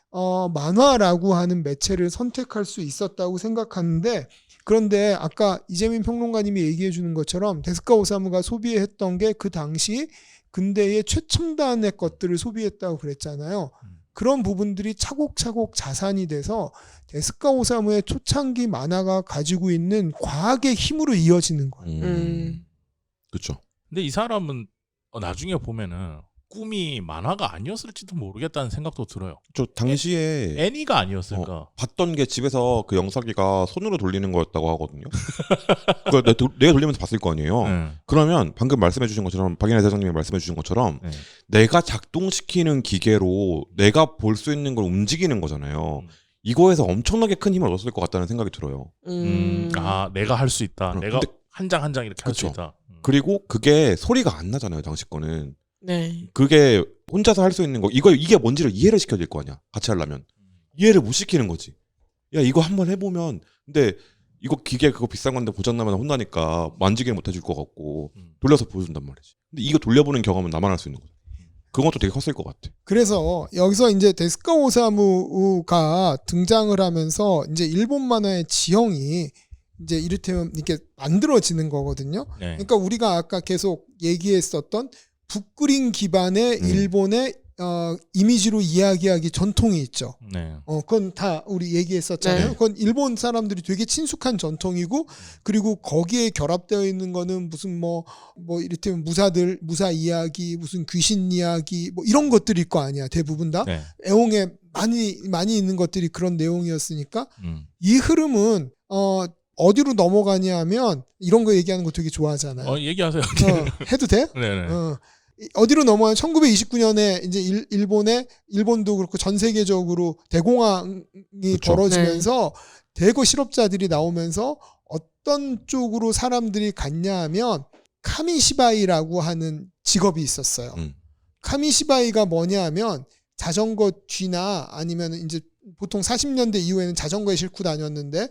만화라고 하는 매체를 선택할 수 있었다고 생각하는데 그런데 아까 이재민 평론가님이 얘기해 주는 것처럼 데스카 오사무가 소비했던 게 그 당시 근대의 최첨단의 것들을 소비했다고 그랬잖아요. 그런 부분들이 차곡차곡 자산이 돼서 데스카 오사무의 초창기 만화가 가지고 있는 과학의 힘으로 이어지는 거예요. 그렇죠. 근데 이 사람은 나중에 보면은 꿈이 만화가 아니었을지도 모르겠다는 생각도 들어요. 저 당시에 애니가 아니었을까? 봤던 게 집에서 그 영석이가 손으로 돌리는 거였다고 하거든요. 그걸 내가 돌리면서 봤을 거 아니에요. 그러면 방금 말씀해주신 것처럼 박인혜 대장님이 말씀해주신 것처럼 내가 작동시키는 기계로 내가 볼 수 있는 걸 움직이는 거잖아요. 이거에서 엄청나게 큰 힘을 얻었을 것 같다는 생각이 들어요. 아 내가 할 수 있다. 내가 근데, 한 장 한 장 이렇게 할 수 그쵸. 있다. 그리고 그게 소리가 안 나잖아요. 당시 거는. 네. 그게 혼자서 할 수 있는 거 이게 뭔지를 이해를 시켜야 될 거 아니야. 같이 하려면 이해를 못 시키는 거지. 야 이거 한번 해보면 근데 이거 기계 그거 비싼 건데 고장나면 혼나니까 만지기를 못 해줄 것 같고 돌려서 보여준단 말이지. 근데 이거 돌려보는 경험은 나만 할 수 있는 거죠. 그것도 되게 컸을 것 같아. 그래서 여기서 이제 데스카 오사무가 등장을 하면서 이제 일본 만화의 지형이 이제 이를테면 이렇게 만들어지는 거거든요. 네. 그러니까 우리가 아까 계속 얘기했었던 북그린 기반의 일본의 이미지로 이야기하기 전통이 있죠. 네. 그건 다 우리 얘기했었잖아요. 네. 그건 일본 사람들이 되게 친숙한 전통이고 그리고 거기에 결합되어 있는 거는 무슨 뭐 이를테면 무사 이야기, 무슨 귀신 이야기 뭐 이런 것들일 거 아니야. 대부분 다 네. 애옹에 많이 있는 것들이 그런 내용이었으니까 이 흐름은 어디로 넘어가냐면 이런 거 얘기하는 거 되게 좋아하잖아요. 얘기하세요. 해도 돼? 네네. 어디로 넘어가면 1929년에 이제 일본도 그렇고 전 세계적으로 대공황이 그쵸. 벌어지면서 대거 실업자들이 나오면서 어떤 쪽으로 사람들이 갔냐 하면 카미시바이라고 하는 직업이 있었어요. 카미시바이가 뭐냐 하면 자전거 뒤나 아니면 이제 보통 40년대 이후에는 자전거에 싣고 다녔는데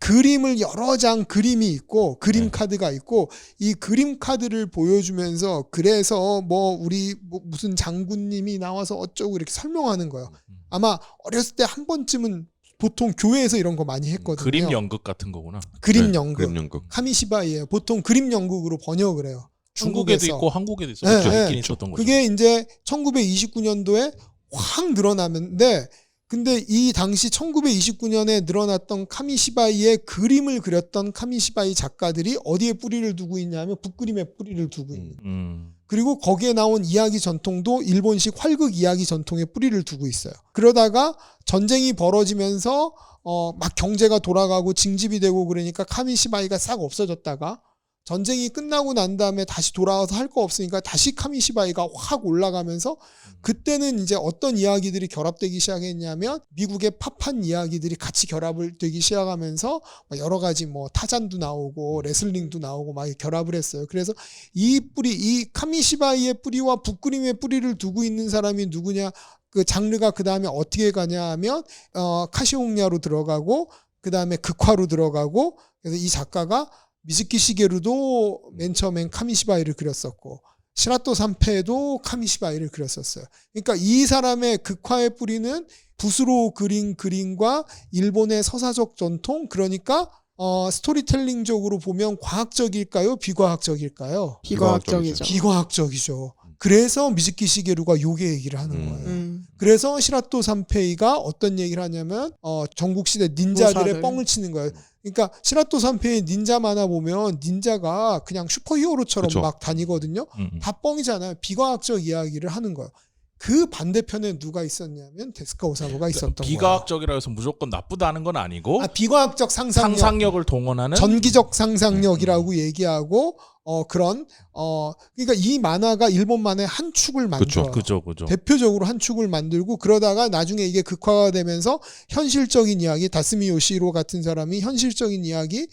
그림을 여러 장 그림이 있고 그림 카드가 있고 이 그림 카드를 보여주면서 그래서 우리 무슨 장군님이 나와서 어쩌고 이렇게 설명하는 거예요. 아마 어렸을 때 한 번쯤은 보통 교회에서 이런 거 많이 했거든요. 그림 연극 같은 거구나. 그림 연극. 그림 연극. 카미시바이예요. 보통 그림 연극으로 번역을 해요. 중국에도 한국에서. 있고 한국에도 있었죠. 네, 있긴 있었던 거죠. 그게 이제 1929년도에 확 늘어나는데 근데 이 당시 1929년에 늘어났던 카미시바이의 그림을 그렸던 카미시바이 작가들이 어디에 뿌리를 두고 있냐면 북그림에 뿌리를 두고 있는. 그리고 거기에 나온 이야기 전통도 일본식 활극 이야기 전통에 뿌리를 두고 있어요. 그러다가 전쟁이 벌어지면서 막 경제가 돌아가고 징집이 되고 그러니까 카미시바이가 싹 없어졌다가 전쟁이 끝나고 난 다음에 다시 돌아와서 할 거 없으니까 다시 카미시바이가 확 올라가면서 그때는 이제 어떤 이야기들이 결합되기 시작했냐면 미국의 팝한 이야기들이 같이 결합을 되기 시작하면서 여러 가지 타잔도 나오고 레슬링도 나오고 막 결합을 했어요. 그래서 이 카미시바이의 뿌리와 북그림의 뿌리를 두고 있는 사람이 누구냐? 그 장르가 그 다음에 어떻게 가냐 하면 카시옹야로 들어가고 그 다음에 극화로 들어가고 그래서 이 작가가 미즈키 시게루도 맨 처음엔 카미시바이를 그렸었고 시라토 산페도 카미시바이를 그렸었어요. 그러니까 이 사람의 극화의 뿌리는 붓으로 그린 그림과 일본의 서사적 전통 그러니까 스토리텔링적으로 보면 과학적일까요? 비과학적일까요? 비과학적이죠. 비과학적이죠. 그래서 미즈키 시게루가 요게 얘기를 하는 거예요. 그래서 시라토 산페이가 어떤 얘기를 하냐면 전국시대 닌자들의 모사를. 뻥을 치는 거예요. 그러니까 시라토 산페이 닌자 만화 보면 닌자가 그냥 슈퍼히어로처럼 그쵸. 막 다니거든요. 다 뻥이잖아요. 비과학적 이야기를 하는 거예요. 그 반대편에 누가 있었냐면 데스카 오사무가 있었던 거예요. 비과학적이라 해서 무조건 나쁘다는 건 아니고 비과학적 상상력, 을 동원하는 전기적 상상력이라고 얘기하고 그러니까 이 만화가 일본 만화의 한 축을 만들어요. 그죠. 대표적으로 한 축을 만들고 그러다가 나중에 이게 극화가 되면서 현실적인 이야기, 다스미 요시히로 같은 사람이 현실적인 이야기를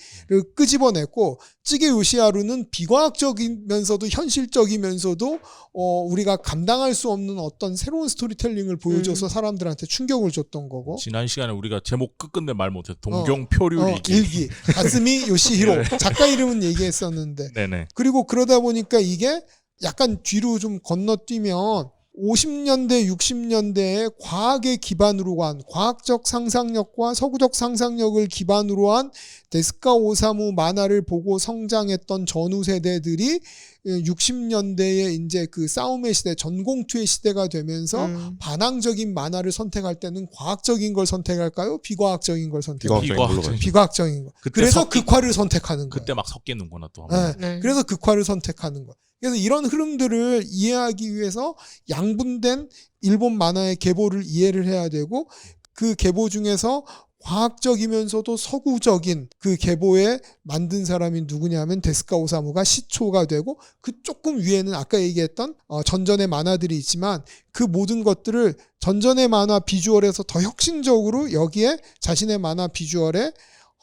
끄집어냈고 찌개 요시하루는 비과학적이면서도 현실적이면서도 우리가 감당할 수 없는 어떤 새로운 스토리텔링을 보여줘서 사람들한테 충격을 줬던 거고. 지난 시간에 우리가 제목 끝끝내 말 못해 동경표류 일기. 다스미 요시히로 작가 이름은 얘기했었는데. 네네. 그리고 그러다 보니까 이게 약간 뒤로 좀 건너뛰면 50년대, 60년대에 과학의 기반으로 한 과학적 상상력과 서구적 상상력을 기반으로 한 데스카 오사무 만화를 보고 성장했던 전후 세대들이 60년대에 이제 그 싸움의 시대, 전공투의 시대가 되면서 반항적인 만화를 선택할 때는 과학적인 걸 선택할까요? 비과학적인 걸 선택할까요? 비과학적인 거. 그래서 극화를 선택하는 거예요. 그때 막 섞이는구나 또. 네. 그래서 극화를 선택하는 거예요. 그래서 이런 흐름들을 이해하기 위해서 양분된 일본 만화의 계보를 이해를 해야 되고 그 계보 중에서 과학적이면서도 서구적인 그 계보에 만든 사람이 누구냐면 데스카 오사무가 시초가 되고 그 조금 위에는 아까 얘기했던 전전의 만화들이 있지만 그 모든 것들을 전전의 만화 비주얼에서 더 혁신적으로 여기에 자신의 만화 비주얼에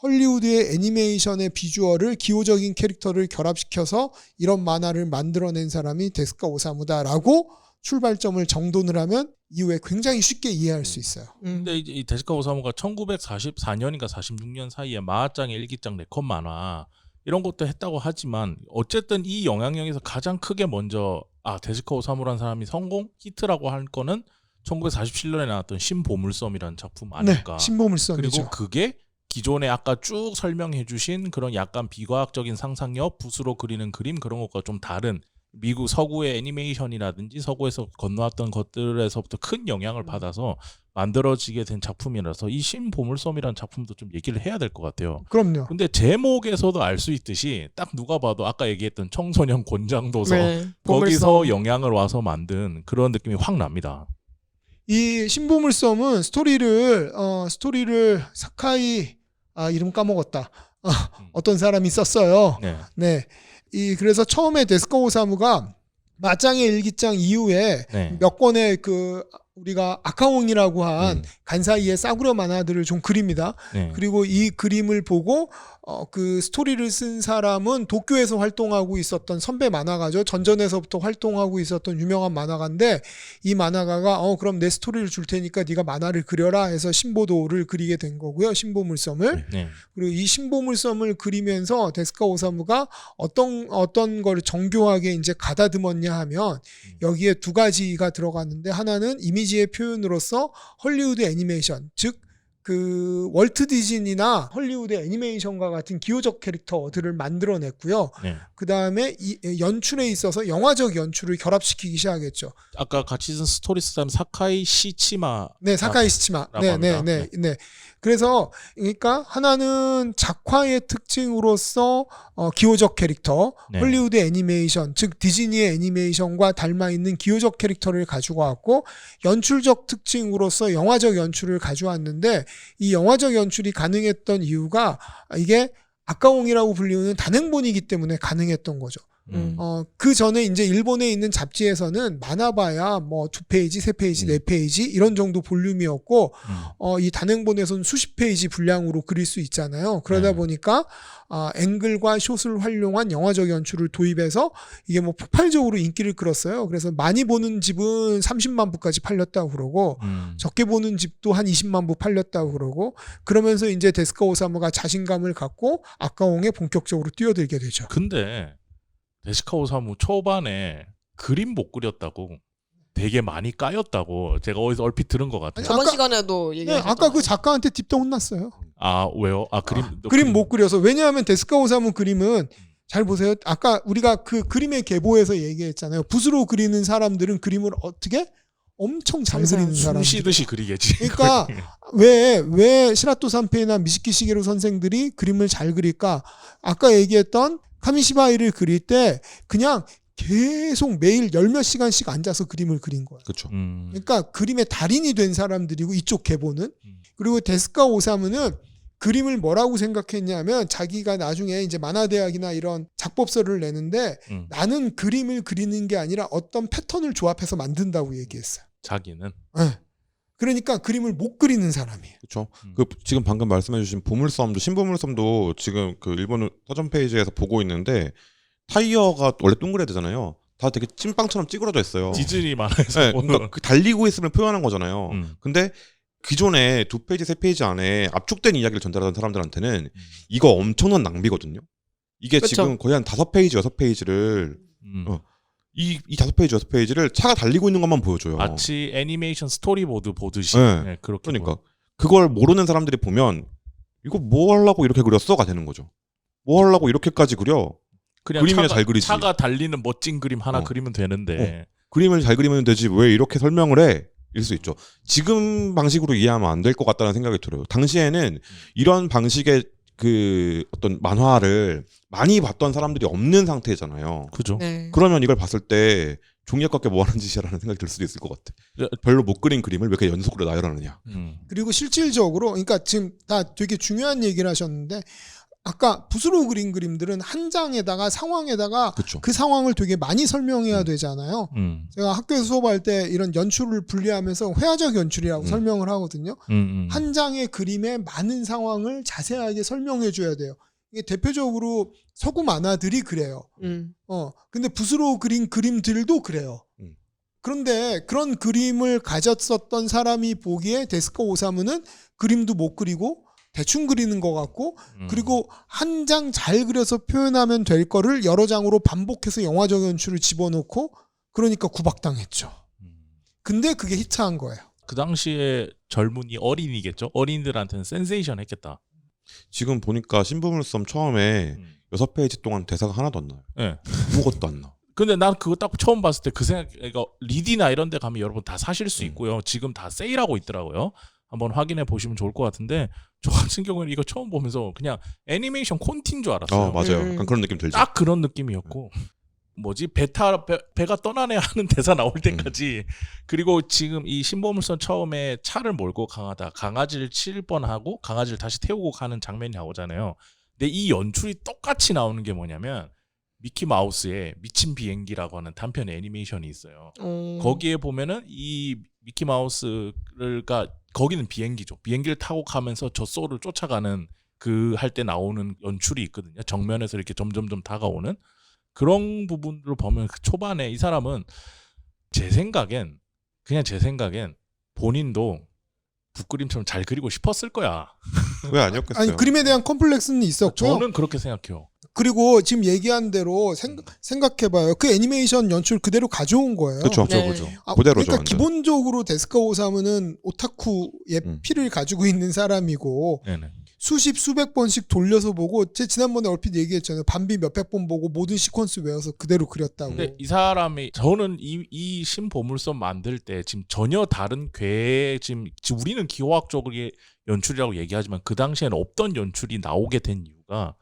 헐리우드의 애니메이션의 비주얼을 기호적인 캐릭터를 결합시켜서 이런 만화를 만들어낸 사람이 데스카 오사무다라고 출발점을 정돈을 하면 이후에 굉장히 쉽게 이해할 수 있어요. 근데 이 데스카 오사무가 1944년인가 46년 사이에 마하짱의 일기장 네컷 만화 이런 것도 했다고 하지만 어쨌든 이 영향력에서 가장 크게 먼저 데스카 오사무라는 사람이 성공 히트라고 할 거는 1947년에 나왔던 신보물섬이라는 작품 아닐까. 네, 신보물섬이죠. 그리고 그게 기존에 아까 쭉 설명해 주신 그런 약간 비과학적인 상상력, 붓으로 그리는 그림 그런 것과 좀 다른 미국 서구의 애니메이션이라든지 서구에서 건너왔던 것들에서부터 큰 영향을 받아서 만들어지게 된 작품이라서 이 신보물섬이라는 작품도 좀 얘기를 해야 될 것 같아요. 그럼요. 근데 제목에서도 알 수 있듯이 딱 누가 봐도 아까 얘기했던 청소년 권장도서 거기서 영향을 와서 만든 그런 느낌이 확 납니다. 이 신보물섬은 스토리를 사카이 이름 까먹었다. 어떤 사람이 썼어요. 네. 그래서 처음에 데스카 오사무가 마짱의 일기장 이후에 몇 권의 우리가 아카옹이라고 한 간사이의 싸구려 만화들을 좀 그립니다. 그리고 이 그림을 보고 그 스토리를 쓴 사람은 도쿄에서 활동하고 있었던 선배 만화가죠. 전전에서부터 활동하고 있었던 유명한 만화가인데 이 만화가가 그럼 내 스토리를 줄 테니까 네가 만화를 그려라 해서 신보도를 그리게 된 거고요. 신보물섬을. 그리고 이 신보물섬을 그리면서 데스카 오사무가 어떤 걸 정교하게 이제 가다듬었냐 하면 여기에 두 가지가 들어갔는데 하나는 이미지의 표현으로서 헐리우드 애니메이션, 즉 그 월트 디즈니나 헐리우드 애니메이션과 같은 기호적 캐릭터들을 만들어냈고요. 그 다음에 이 연출에 있어서 영화적 연출을 결합시키기 시작했죠. 아까 같이 쓴 스토리 쓰자면 사카이 시치마. 네, 사카이 시치마. 네. 그래서 그러니까 하나는 작화의 특징으로서 기호적 캐릭터, 헐리우드 애니메이션, 즉 디즈니의 애니메이션과 닮아 있는 기호적 캐릭터를 가지고 왔고 연출적 특징으로서 영화적 연출을 가져왔는데 이 영화적 연출이 가능했던 이유가 이게 아까옹이라고 불리우는 단행본이기 때문에 가능했던 거죠. 그 전에 이제 일본에 있는 잡지에서는 많아봐야 뭐 2페이지, 3페이지, 4페이지 이런 정도 볼륨이었고 이 단행본에서는 수십 페이지 분량으로 그릴 수 있잖아요. 그러다 보니까 앵글과 숏을 활용한 영화적 연출을 도입해서 이게 뭐 폭발적으로 인기를 끌었어요. 그래서 많이 보는 집은 30만 부까지 팔렸다고 그러고 적게 보는 집도 한 20만 부 팔렸다고 그러고 그러면서 이제 데스카 오사무가 자신감을 갖고 아까옹에 본격적으로 뛰어들게 되죠. 근데 데스카 오사무 초반에 그림 못 그렸다고 되게 많이 까였다고 제가 어디서 얼핏 들은 것 같아요. 저번 시간에도 얘기하셨잖아요. 아까 그 작가한테 딥도 혼났어요. 왜요? 그림 못 그려서. 왜냐하면 데스카 오사무 그림은 잘 보세요. 아까 우리가 그 그림의 계보에서 얘기했잖아요. 붓으로 그리는 사람들은 그림을 어떻게? 엄청 잘 그리는 사람. 숨 쉬듯이 그리겠지. 그러니까 왜 시라토 산페이나 미시키 시게루 선생들이 그림을 잘 그릴까? 아까 얘기했던 카미시바이를 그릴 때 그냥 계속 매일 열 몇 시간씩 앉아서 그림을 그린 거야. 그렇죠. 그러니까 그림의 달인이 된 사람들이고 이쪽 계보는. 그리고 데스카 오사무는 그림을 뭐라고 생각했냐면 자기가 나중에 이제 만화대학이나 이런 작법서를 내는데 나는 그림을 그리는 게 아니라 어떤 패턴을 조합해서 만든다고 얘기했어요. 자기는. 네. 그러니까 그림을 못 그리는 사람이에요. 그렇죠. 그 지금 방금 말씀해주신 보물섬도 신보물섬도 지금 그 일본 서점 페이지에서 보고 있는데 타이어가 원래 둥그레야 되잖아요. 다 되게 찐빵처럼 찌그러져 있어요. 디즈니 만화에서 네, 보는. 그러니까 그 달리고 있음을 표현한 거잖아요. 근데 기존에 2페이지, 3페이지 안에 압축된 이야기를 전달하던 사람들한테는 이거 엄청난 낭비거든요. 이게 그쵸. 지금 거의 한 5페이지, 6페이지를 이 5페이지, 6페이지를 차가 달리고 있는 것만 보여줘요. 마치 애니메이션 스토리보드 보듯이. 네. 네, 그렇게. 그러니까 그걸 모르는 사람들이 보면 이거 뭐 하려고 이렇게 그렸어가 되는 거죠. 뭐 하려고 이렇게까지 그려? 그냥 그림이나 잘 그리지. 차가 달리는 멋진 그림 하나 그리면 되는데. 그림을 잘 그리면 되지 왜 이렇게 설명을 해? 일 수 있죠. 지금 방식으로 이해하면 안 될 것 같다는 생각이 들어요. 당시에는 이런 방식의 그 어떤 만화를 많이 봤던 사람들이 없는 상태잖아요. 그죠. 네. 그러면 이걸 봤을 때 종이 아깝게 뭐 하는 짓이라는 생각이 들 수도 있을 것 같아. 별로 못 그린 그림을 왜 이렇게 연속으로 나열하느냐. 그리고 실질적으로 그러니까 지금 다 되게 중요한 얘기를 하셨는데 아까 붓으로 그린 그림들은 한 장에다가 상황에다가 그렇죠. 그 상황을 되게 많이 설명해야 되잖아요. 제가 학교에서 수업할 때 이런 연출을 분리하면서 회화적 연출이라고 설명을 하거든요. 한 장의 그림에 많은 상황을 자세하게 설명해 줘야 돼요. 이게 대표적으로 서구 만화들이 그래요. 근데 붓으로 그린 그림들도 그래요. 그런데 그런 그림을 가졌었던 사람이 보기에 데스카 오사무는 그림도 못 그리고 대충 그리는 것 같고 그리고 한 장 잘 그려서 표현하면 될 거를 여러 장으로 반복해서 영화적 연출을 집어넣고 그러니까 구박당했죠. 근데 그게 히트한 거예요. 그 당시에 젊은이 어린이겠죠. 어린이들한테는 센세이션 했겠다. 지금 보니까 신보물섬 처음에 6페이지 동안 대사가 하나도 안 나요. 네. 아무것도 안 나와. 근데 난 그거 딱 처음 봤을 때 그 생각, 이거 리디나 이런 데 가면 여러분 다 사실 수 있고요. 지금 다 세일하고 있더라고요. 한번 확인해 보시면 좋을 것 같은데 저 같은 경우에는 이거 처음 보면서 그냥 애니메이션 콘티인 줄 알았어요. 맞아요. 약간 그런 느낌 들죠. 딱 그런 느낌이었고 뭐지 배가 떠나네 하는 대사 나올 때까지 그리고 지금 이 신보물선 처음에 차를 몰고 강하다 강아지를 칠 뻔하고 강아지를 다시 태우고 가는 장면이 나오잖아요. 근데 이 연출이 똑같이 나오는 게 뭐냐면 미키 마우스의 미친 비행기라고 하는 단편 애니메이션이 있어요. 거기에 보면은 이 미키 마우스가 거기는 비행기죠. 비행기를 타고 가면서 저 소를 쫓아가는 그 할 때 나오는 연출이 있거든요. 정면에서 이렇게 점점점 다가오는 그런 부분으로 보면 그 초반에 이 사람은 제 생각엔 본인도 붓그림처럼 잘 그리고 싶었을 거야. 왜 아니었겠어요? 아니 그림에 대한 컴플렉스는 있었고요. 저는 그렇게 생각해요. 그리고 지금 얘기한 대로 생각해봐요. 그 애니메이션 연출 그대로 가져온 거예요. 그렇죠. 네. 그대로죠. 그러니까 완전. 기본적으로 데스카 오사무는 오타쿠의 피를 가지고 있는 사람이고 네네. 수백 번씩 돌려서 보고 제 지난번에 얼핏 얘기했잖아요. 밤비 몇백 번 보고 모든 시퀀스 외워서 그대로 그렸다고. 근데 이 사람이 저는 이 신보물섬 만들 때 지금 전혀 다른 지금 우리는 기호학적으로 연출이라고 얘기하지만 그 당시에는 없던 연출이 나오게 된 이유가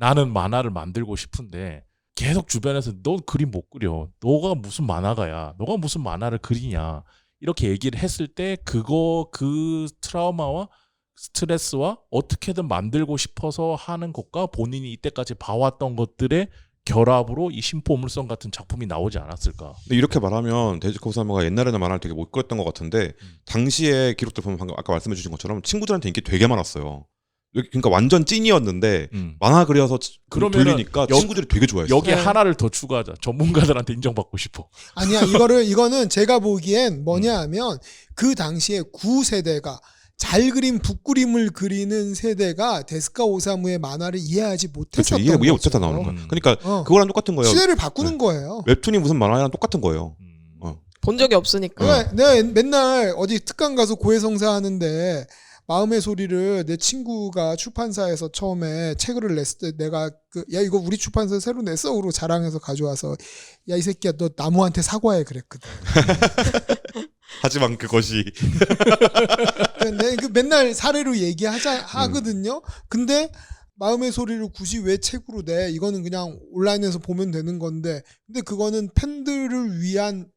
나는 만화를 만들고 싶은데 계속 주변에서 너 그림 못 그려. 너가 무슨 만화가야. 너가 무슨 만화를 그리냐. 이렇게 얘기를 했을 때 그 트라우마와 스트레스와 어떻게든 만들고 싶어서 하는 것과 본인이 이때까지 봐왔던 것들의 결합으로 이 신보물섬 같은 작품이 나오지 않았을까. 근데 이렇게 말하면 데스카 오사무가 옛날에는 만화를 되게 못 그렸던 것 같은데 당시의 기록들 보면 방금 아까 말씀해 주신 것처럼 친구들한테 인기 되게 많았어요. 그러니까 완전 찐이었는데 만화 그려서 돌리니까 친구들이 되게 좋아했어요. 여기에 하나를 더 추가하자. 전문가들한테 인정받고 싶어. 아니야 이거는 제가 보기엔 뭐냐 하면 그 당시에 9세대가 잘 그린 붓그림을 그리는 세대가 데스카 오사무의 만화를 이해하지 못했었던 그렇죠. 이해 거죠. 못해서 나오는 거예요. 그러니까 그거랑 똑같은 거예요. 시대를 바꾸는 거예요. 웹툰이 무슨 만화랑 똑같은 거예요. 본 적이 없으니까. 내가 맨날 어디 특강 가서 고해성사 하는데 마음의 소리를 내 친구가 출판사에서 처음에 책을 냈을 때 내가 야 이거 우리 출판사 새로 냈어 그러고 자랑해서 가져와서 야 이 새끼야 너 나무한테 사과해 그랬거든. 하지만 그것이 근데 맨날 사례로 하거든요. 근데 마음의 소리를 굳이 왜 책으로 내? 이거는 그냥 온라인에서 보면 되는 건데, 근데 그거는 팬들을 위한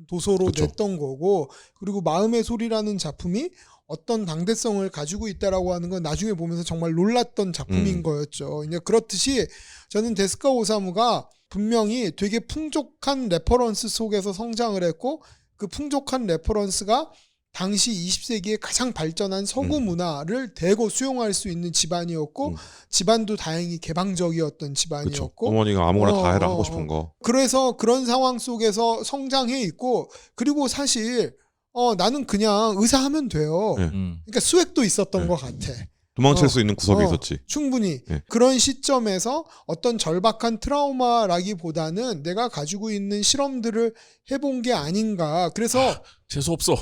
도서로 그쵸. 냈던 거고, 그리고 마음의 소리라는 작품이 어떤 당대성을 가지고 있다라고 하는 건 나중에 보면서 정말 놀랐던 작품인 거였죠. 이제 그렇듯이 저는 데스카 오사무가 분명히 되게 풍족한 레퍼런스 속에서 성장을 했고, 그 풍족한 레퍼런스가 당시 20세기에 가장 발전한 서구 문화를 대거 수용할 수 있는 집안이었고, 집안도 다행히 개방적이었던 그쵸. 집안이었고, 어머니가 아무거나 다 해라 하고 싶은 거. 그래서 그런 상황 속에서 성장해 있고, 그리고 사실 나는 그냥 의사하면 돼요. 네. 그러니까 수액도 있었던 네. 것 같아. 도망칠 수 있는 구석이 있었지. 충분히. 네. 그런 시점에서 어떤 절박한 트라우마라기보다는 내가 가지고 있는 실험들을 해본 게 아닌가. 그래서 재수 없어.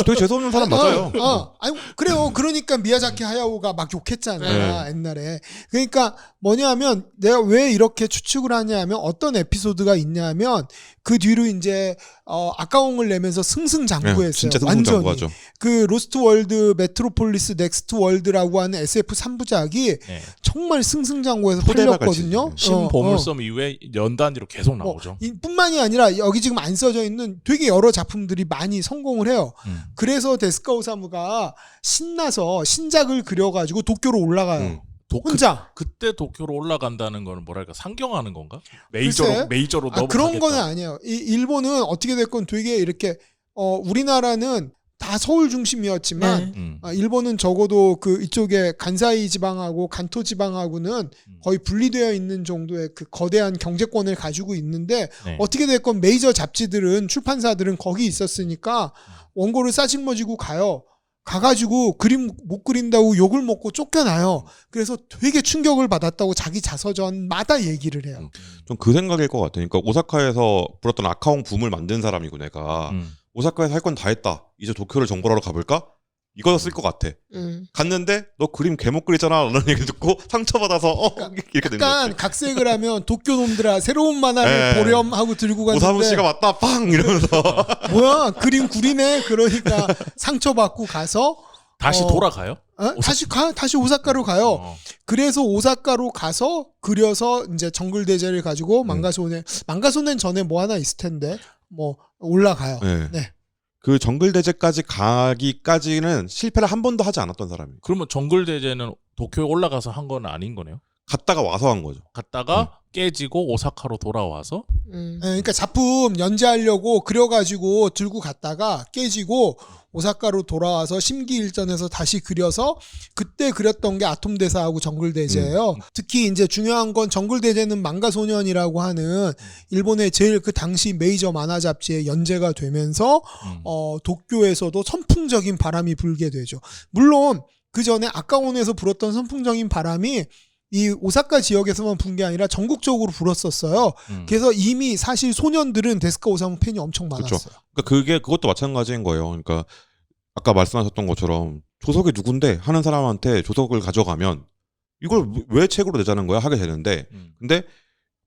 되게 재수없는 사람 맞아요. 아니, 그래요. 그러니까 미야자키 하야오가 막 욕했잖아, 옛날에. 그러니까 뭐냐면 내가 왜 이렇게 추측을 하냐면 어떤 에피소드가 있냐면 그 뒤로 이제 아까옹을 내면서 승승장구했어요. 진짜 완전히. 승승장구하죠. 그 로스트 월드 메트로폴리스 넥스트 월드라고 하는 SF 3부작이 네. 정말 승승장구해서 포대박을 팔렸거든요. 신보물섬 이후에 연단위로 계속 나오죠. 뿐만이 아니라 여기 지금 안 써져 있는 되게 여러 작품들이 많이 성공을 해요. 그래서 데스카 오사무가 신나서 신작을 그려가지고 도쿄로 올라가요. 혼자. 그때 도쿄로 올라간다는 거는 뭐랄까 상경하는 건가? 글쎄? 메이저로 넘어가겠다. 그런 거는 아니에요. 일본은 어떻게 됐건 되게 이렇게 우리나라는 다 서울 중심이었지만 일본은 적어도 그 이쪽에 간사이 지방하고 간토 지방하고는 거의 분리되어 있는 정도의 그 거대한 경제권을 가지고 있는데 어떻게 됐건 메이저 잡지들은 출판사들은 거기 있었으니까 원고를 싸징머지고 가요. 가가지고 그림 못 그린다고 욕을 먹고 쫓겨나요. 그래서 되게 충격을 받았다고 자기 자서전마다 얘기를 해요. 좀 그 생각일 것 같아요. 그러니까 오사카에서 불었던 아카옹 붐을 만든 사람이고 내가 오사카에서 할 건 다 했다. 이제 도쿄를 정벌하러 가볼까? 이거였을 것 같아. 갔는데 너 그림 개못 그리잖아 라는 얘기 듣고 상처받아서 이렇게 된 약간 거지. 각색을 하면 도쿄 놈들아 새로운 만화를 보렴 하고 들고 갔는데 오사무 씨가 맞다 빵 이러면서 뭐야 그림 구리네 그러니까 상처받고 가서 다시 돌아가요? 다시 오사카로 가요. 그래서 오사카로 가서 그려서 이제 정글 대제를 가지고 망가소년 전에 뭐 하나 있을 텐데 뭐 올라가요. 네. 그 정글 대제까지 가기까지는 실패를 한 번도 하지 않았던 사람이에요. 그러면 정글 대제는 도쿄에 올라가서 한 건 아닌 거네요? 갔다가 와서 한 거죠. 갔다가 깨지고 오사카로 돌아와서 네, 그러니까 작품 연재하려고 그려가지고 들고 갔다가 깨지고 오사카로 돌아와서 심기일전에서 다시 그려서 그때 그렸던 게 아톰대사하고 정글대제예요. 특히 이제 중요한 건 정글대제는 망가소년이라고 하는 일본의 제일 그 당시 메이저 만화 잡지에 연재가 되면서 도쿄에서도 선풍적인 바람이 불게 되죠. 물론 그 전에 아까온에서 불었던 선풍적인 바람이 이 오사카 지역에서만 분 게 아니라 전국적으로 불었었어요. 그래서 이미 사실 소년들은 데스카 오사무 팬이 엄청 많았어요. 그렇죠. 그러니까 그것도 마찬가지인 거예요. 그러니까 아까 말씀하셨던 것처럼 조석이 누군데 하는 사람한테 조석을 가져가면 이걸 왜 책으로 내자는 거야 하게 되는데 근데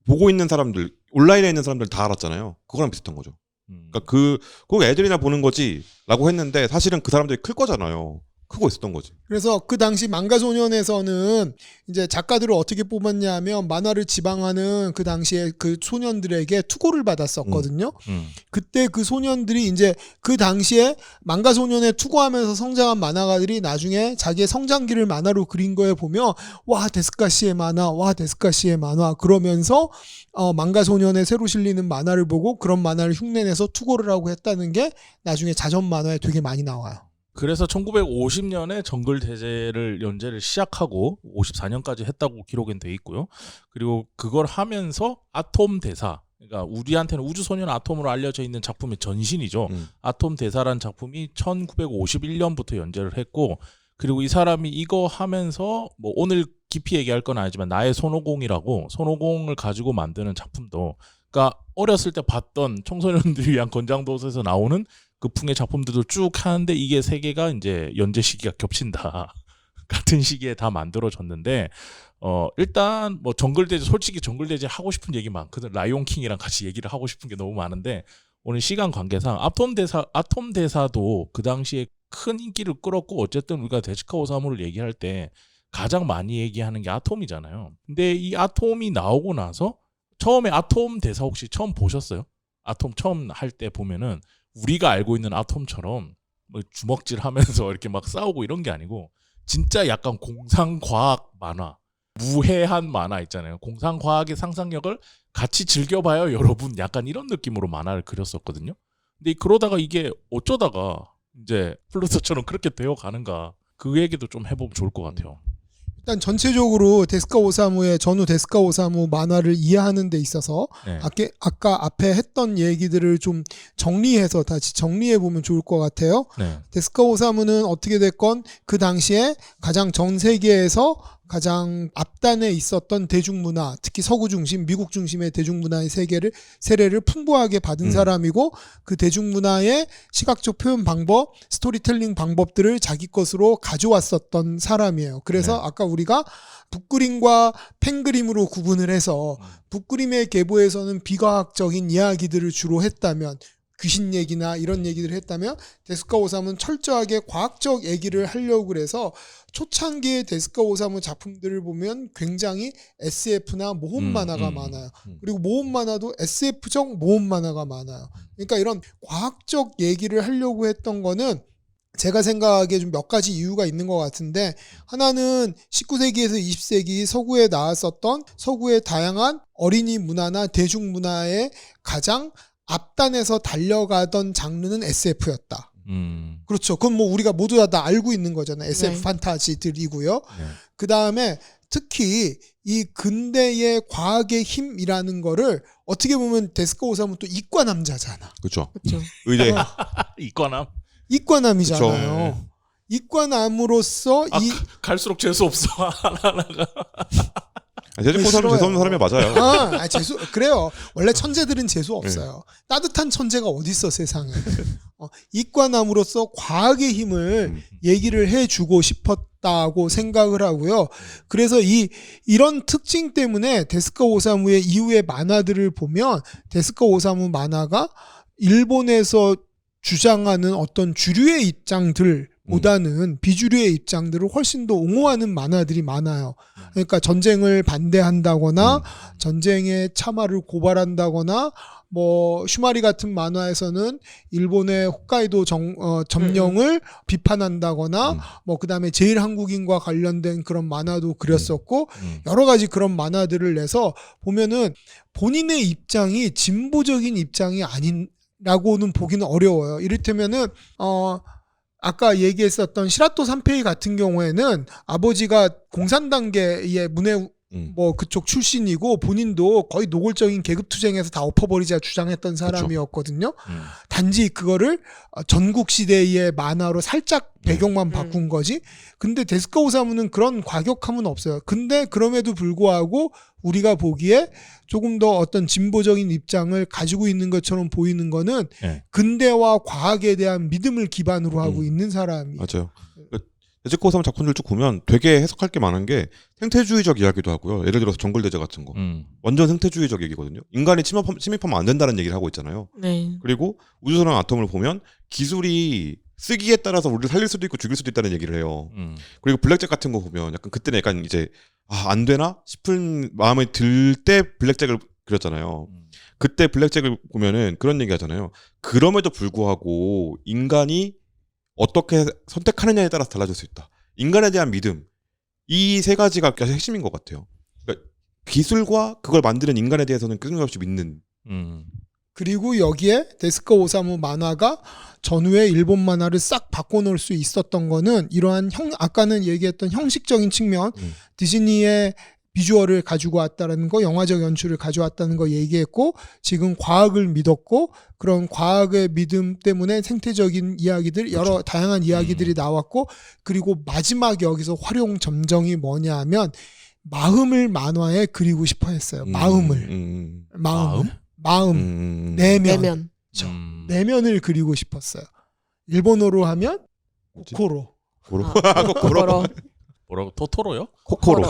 보고 있는 사람들 온라인에 있는 사람들 다 알았잖아요. 그거랑 비슷한 거죠. 그러니까 그거 애들이나 보는 거지라고 했는데 사실은 그 사람들이 클 거잖아요. 크고 있었던 거지. 그래서 그 당시 망가소년에서는 이제 작가들을 어떻게 뽑았냐면 만화를 지방하는 그 당시에 그 소년들에게 투고를 받았었거든요. 그때 그 소년들이 이제 그 당시에 망가소년에 투고하면서 성장한 만화가들이 나중에 자기의 성장기를 만화로 그린 거에 보면 와 데스카 씨의 만화, 와 데스카 씨의 만화 그러면서 망가소년에 새로 실리는 만화를 보고 그런 만화를 흉내내서 투고를 하고 했다는 게 나중에 자전 만화에 되게 많이 나와요. 그래서 1950년에 정글 대제를 연재를 시작하고 54년까지 했다고 기록은 돼 있고요. 그리고 그걸 하면서 아톰 대사, 그러니까 우리한테는 우주소년 아톰으로 알려져 있는 작품의 전신이죠. 아톰 대사란 작품이 1951년부터 연재를 했고, 그리고 이 사람이 이거 하면서 뭐 오늘 깊이 얘기할 건 아니지만 나의 손오공이라고 손오공을 가지고 만드는 작품도, 그러니까 어렸을 때 봤던 청소년들을 위한 건장도서에서 나오는 그 풍의 작품들도 쭉 하는데 이게 세 개가 이제 연재 시기가 겹친다. 같은 시기에 다 만들어졌는데 일단 뭐 정글대제 솔직히 정글대제 하고 싶은 얘기 많거든. 라이온킹이랑 같이 얘기를 하고 싶은 게 너무 많은데 오늘 시간 관계상 아톰 대사도 그 당시에 큰 인기를 끌었고 어쨌든 우리가 데스카 오사무를 얘기할 때 가장 많이 얘기하는 게 아톰이잖아요. 근데 이 아톰이 나오고 나서 처음에 아톰 대사 혹시 처음 보셨어요? 아톰 처음 할 때 보면은 우리가 알고 있는 아톰처럼 뭐 주먹질하면서 이렇게 막 싸우고 이런 게 아니고 진짜 약간 공상과학 만화, 무해한 만화 있잖아요. 공상과학의 상상력을 같이 즐겨봐요, 여러분. 약간 이런 느낌으로 만화를 그렸었거든요. 근데 그러다가 이게 어쩌다가 이제 플루토처럼 그렇게 되어 가는가, 그 얘기도 좀 해보면 좋을 것 같아요. 일단 전체적으로 데스카 오사무의 전후 데스카 오사무 만화를 이해하는 데 있어서 네. 아까 앞에 했던 얘기들을 좀 정리해서 다시 정리해 보면 좋을 것 같아요. 네. 데스카 오사무는 어떻게 됐건 그 당시에 가장 전 세계에서 가장 앞단에 있었던 대중문화, 특히 서구 중심, 미국 중심의 대중문화의 세례를 풍부하게 받은 사람이고, 그 대중문화의 시각적 표현 방법, 스토리텔링 방법들을 자기 것으로 가져왔었던 사람이에요. 그래서 네. 아까 우리가 북그림과 펜그림으로 구분을 해서 북그림의 계보에서는 비과학적인 이야기들을 주로 했다면, 귀신 얘기나 이런 얘기들을 했다면, 데스카 오사무는 철저하게 과학적 얘기를 하려고 그래서 초창기의 데스카 오사무 작품들을 보면 굉장히 SF나 모험 만화가 많아요. 그리고 모험 만화도 SF적 모험 만화가 많아요. 그러니까 이런 과학적 얘기를 하려고 했던 거는 제가 생각하기에 좀 몇 가지 이유가 있는 것 같은데, 하나는 19세기에서 20세기 서구에 나왔었던 서구의 다양한 어린이 문화나 대중문화의 가장 앞단에서 달려가던 장르는 SF였다. 그렇죠. 그건 뭐 우리가 모두 다 알고 있는 거잖아요. SF 네. 판타지들이고요. 네. 그 다음에 특히 이 근대의 과학의 힘이라는 거를 어떻게 보면 데스카 오사무 또 이과 남자잖아. 그렇죠. 그렇죠. 의대. 이과남. 이과남이잖아요. 그쵸. 이과남으로서 갈수록 재수 없어. 하나하나가. 재즈 사람 재수 없는 사람이 맞아요. 재수 그래요. 원래 천재들은 재수 없어요. 따뜻한 천재가 어디 있어 세상에. 이과남으로서 과학의 힘을 얘기를 해주고 싶었다고 생각을 하고요. 그래서 이런 특징 때문에 데스카 오사무의 이후의 만화들을 보면 데스카 오사무 만화가 일본에서 주장하는 어떤 주류의 입장들보다는 비주류의 입장들을 훨씬 더 옹호하는 만화들이 많아요. 그러니까 전쟁을 반대한다거나 전쟁의 참화를 고발한다거나 뭐 슈마리 같은 만화에서는 일본의 홋카이도 점령을 비판한다거나 뭐 그다음에 제일 한국인과 관련된 그런 만화도 그렸었고 여러 가지 그런 만화들을 내서 보면은 본인의 입장이 진보적인 입장이 아닌라고는 보기는 어려워요. 이를테면은 아까 얘기했었던 시라토 산페이 같은 경우에는 아버지가 공산당계의 문해 뭐 그쪽 출신이고 본인도 거의 노골적인 계급투쟁에서 다 엎어버리자 주장했던 사람이었거든요. 단지 그거를 전국 시대의 만화로 살짝 배경만 바꾼 거지. 근데 데스카 오사무는 그런 과격함은 없어요. 근데 그럼에도 불구하고 우리가 보기에 조금 더 어떤 진보적인 입장을 가지고 있는 것처럼 보이는 거는 근대와 과학에 대한 믿음을 기반으로 하고 있는 사람이. 맞아요. 데스카 오사무 작품들 쭉 보면 되게 해석할 게 많은 게 생태주의적 이야기도 하고요. 예를 들어서 정글대제 같은 거. 완전 생태주의적 얘기거든요. 인간이 침입하면 안 된다는 얘기를 하고 있잖아요. 네. 그리고 우주선랑 아톰을 보면 기술이 쓰기에 따라서 우리를 살릴 수도 있고 죽일 수도 있다는 얘기를 해요. 그리고 블랙잭 같은 거 보면 약간 그때는 약간 이제 안 되나 싶은 마음이 들 때 블랙잭을 그렸잖아요. 그때 블랙잭을 보면은 그런 얘기 하잖아요. 그럼에도 불구하고 인간이 어떻게 선택하느냐에 따라서 달라질 수 있다. 인간에 대한 믿음. 이 세 가지가 핵심인 것 같아요. 그러니까 기술과 그걸 만드는 인간에 대해서는 끊임없이 믿는. 그리고 여기에 데스카 오사무 만화가 전후의 일본 만화를 싹 바꿔놓을 수 있었던 거는 이러한 아까는 얘기했던 형식적인 측면, 디즈니의 비주얼을 가지고 왔다는 거, 영화적 연출을 가져왔다는 거 얘기했고, 지금 과학을 믿었고, 그런 과학의 믿음 때문에 생태적인 이야기들, 여러 다양한 이야기들이 나왔고, 그리고 마지막 여기서 활용 점정이 뭐냐 하면 마음을 만화에 그리고 싶어 했어요. 마음을. 마음. 내면. 내면을 그리고 싶었어요. 일본어로 하면 고코로. 고로. 고로. 뭐라고 토토로요? 코코로.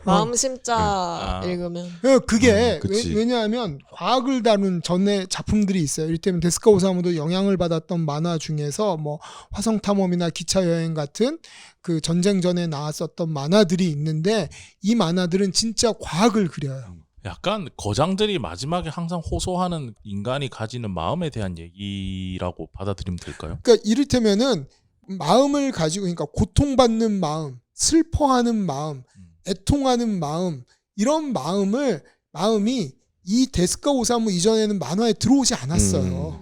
마음 심자 읽으면. 그게 그치. 왜냐하면 과학을 다룬 전에 작품들이 있어요. 이를테면 데스카 오사무도 영향을 받았던 만화 중에서 뭐 화성탐험이나 기차여행 같은 그 전쟁 전에 나왔었던 만화들이 있는데 이 만화들은 진짜 과학을 그려요. 약간 거장들이 마지막에 항상 호소하는 인간이 가지는 마음에 대한 얘기라고 받아들이면 될까요? 그러니까 이를테면은 마음을 가지고 그러니까 고통받는 마음, 슬퍼하는 마음, 애통하는 마음 이런 마음이 이 데스카 오사무 이전에는 만화에 들어오지 않았어요.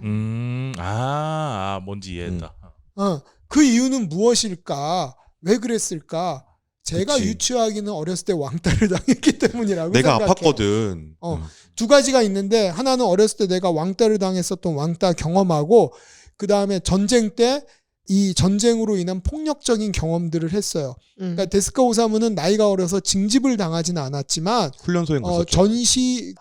뭔지 이해했다. 그 이유는 무엇일까? 왜 그랬을까? 제가 그치. 유치하기는 어렸을 때 왕따를 당했기 때문이라고 내가 생각해요. 아팠거든. 두 가지가 있는데 하나는 어렸을 때 내가 왕따를 당했었던 왕따 경험하고 그 다음에 전쟁 때 이 전쟁으로 인한 폭력적인 경험들을 했어요. 그러니까 데스카 오사무는 나이가 어려서 징집을 당하지는 않았지만 훈련소에 갔었죠. 전시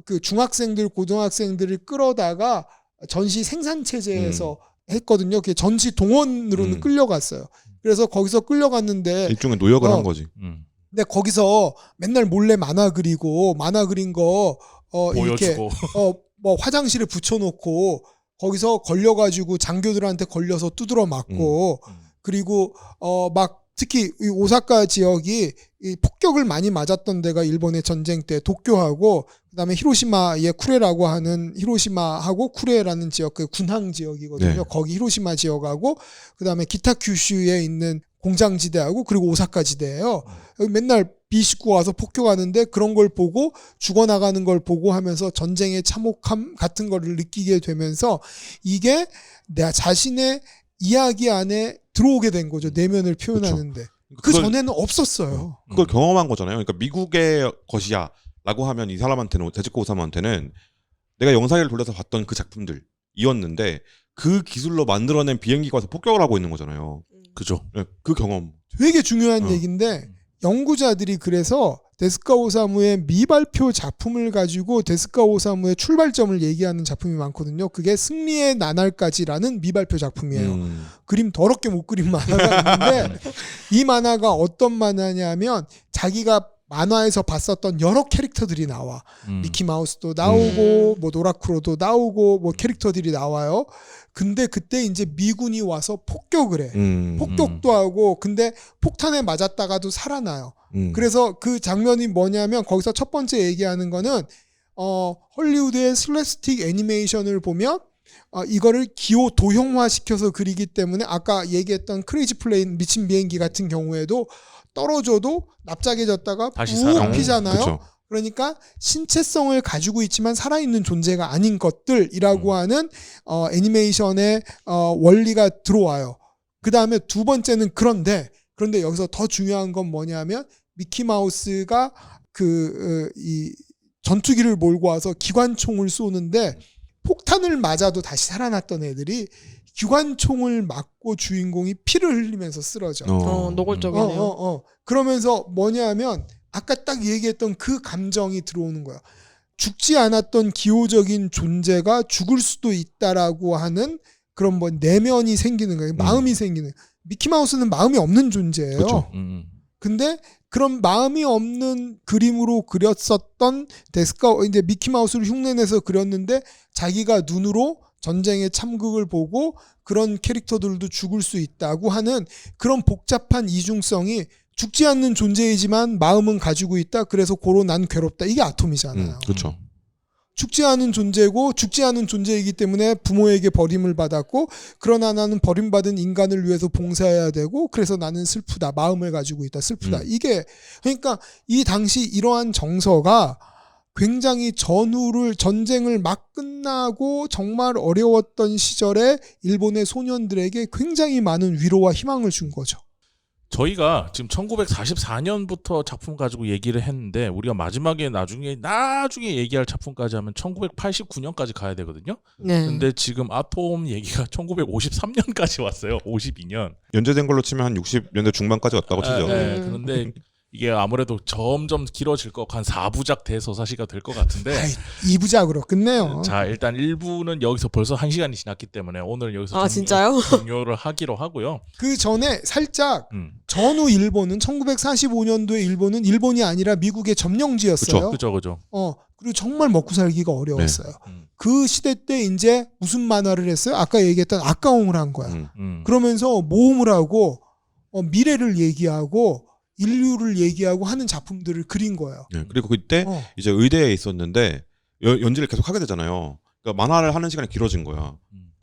그 중학생들 고등학생들을 끌어다가 전시 생산 체제에서 했거든요. 그게 전시 동원으로는 끌려갔어요. 그래서 거기서 끌려갔는데 일종의 노역을 한 거지. 근데 거기서 맨날 몰래 만화 그리고 만화 그린 거 이렇게 보여주고. 뭐 화장실에 붙여놓고 거기서 걸려가지고 장교들한테 걸려서 두드러 맞고 그리고 막 특히 이 오사카 지역이 이 폭격을 많이 맞았던 데가 일본의 전쟁 때 도쿄하고 그다음에 히로시마의 쿠레라고 하는 히로시마하고 쿠레라는 지역 그 군항 지역이거든요. 네. 거기 히로시마 지역하고 그다음에 기타 큐슈에 있는 공장 지대하고 그리고 오사카 지대예요. 여기 맨날 B19 와서 폭격하는데 그런 걸 보고 죽어나가는 걸 보고 하면서 전쟁의 참혹함 같은 거를 느끼게 되면서 이게 내 자신의 이야기 안에 들어오게 된 거죠. 내면을 표현하는데. 그 그걸- 전에는 없었어요. 그걸 경험한 거잖아요. 그러니까 미국의 것이야라고 하면 이 사람한테는 데스카 오사무한테는 내가 영상을 돌려서 봤던 그 작품들이었는데 그 기술로 만들어낸 비행기가 와서 폭격을 하고 있는 거잖아요. 그죠. 네, 그 경험. 되게 중요한 얘기인데 연구자들이 그래서 데스카 오사무의 미발표 작품을 가지고 데스카 오사무의 출발점을 얘기하는 작품이 많거든요. 그게 승리의 나날까지라는 미발표 작품이에요. 그림 더럽게 못 그린 만화가 있는데 이 만화가 어떤 만화냐면 자기가 만화에서 봤었던 여러 캐릭터들이 나와. 미키마우스도 나오고 뭐 노라쿠로도 나오고 뭐 캐릭터들이 나와요. 근데 그때 이제 미군이 와서 폭격을 해. 폭격도 하고 근데 폭탄에 맞았다가도 살아나요. 그래서 그 장면이 뭐냐면 거기서 첫 번째 얘기하는 거는 헐리우드의 슬랩스틱 애니메이션을 보면 이거를 기호 도형화 시켜서 그리기 때문에 아까 얘기했던 크레이지 플레인 미친 비행기 같은 경우에도 떨어져도 납작해졌다가 다시 푹 살아. 피잖아요. 그쵸. 그러니까 신체성을 가지고 있지만 살아있는 존재가 아닌 것들이라고 하는 애니메이션의 원리가 들어와요. 그 다음에 두 번째는 그런데 여기서 더 중요한 건 뭐냐면 미키마우스가 이 전투기를 몰고 와서 기관총을 쏘는데 폭탄을 맞아도 다시 살아났던 애들이 기관총을 맞고 주인공이 피를 흘리면서 쓰러져. 노골적이네요. 그러면서 뭐냐면 아까 딱 얘기했던 그 감정이 들어오는 거야. 죽지 않았던 기호적인 존재가 죽을 수도 있다라고 하는 그런 뭐 내면이 생기는 거예요. 마음이 생기는. 미키마우스는 마음이 없는 존재예요. 그쵸. 근데 그런 마음이 없는 그림으로 그렸었던 데스카 이제 미키마우스를 흉내내서 그렸는데 자기가 눈으로 전쟁의 참극을 보고 그런 캐릭터들도 죽을 수 있다고 하는 그런 복잡한 이중성이 죽지 않는 존재이지만 마음은 가지고 있다. 그래서 고로 난 괴롭다. 이게 아톰이잖아요. 그렇죠. 죽지 않은 존재고 죽지 않은 존재이기 때문에 부모에게 버림을 받았고 그러나 나는 버림받은 인간을 위해서 봉사해야 되고 그래서 나는 슬프다. 마음을 가지고 있다. 슬프다. 이게 그러니까 이 당시 이러한 정서가 굉장히 전쟁을 막 끝나고 정말 어려웠던 시절에 일본의 소년들에게 굉장히 많은 위로와 희망을 준 거죠. 저희가 지금 1944년부터 작품 가지고 얘기를 했는데 우리가 마지막에 나중에 얘기할 작품까지 하면 1989년까지 가야 되거든요. 네. 근데 지금 아톰 얘기가 1953년까지 왔어요. 52년. 연재된 걸로 치면 한 60년대 중반까지 왔다고 치죠. 네, 그런데 이게 아무래도 점점 길어질 것, 한 4부작 대서사시가 될 것 같은데. 2부작으로 끝내요. 자, 일단 1부는 여기서 벌써 1시간이 지났기 때문에 오늘 여기서 진짜요? 종료를 하기로 하고요. 그 전에 살짝 전후 일본은 1945년도에 일본은 일본이 아니라 미국의 점령지였어요. 그죠. 그리고 정말 먹고 살기가 어려웠어요. 그 시대 때 이제 무슨 만화를 했어요? 아까 얘기했던 아까옹을 한 거야. 그러면서 모험을 하고 미래를 얘기하고 인류를 얘기하고 하는 작품들을 그린 거예요. 네, 그리고 그때 이제 의대에 있었는데 연재를 계속 하게 되잖아요. 그러니까 만화를 하는 시간이 길어진 거야.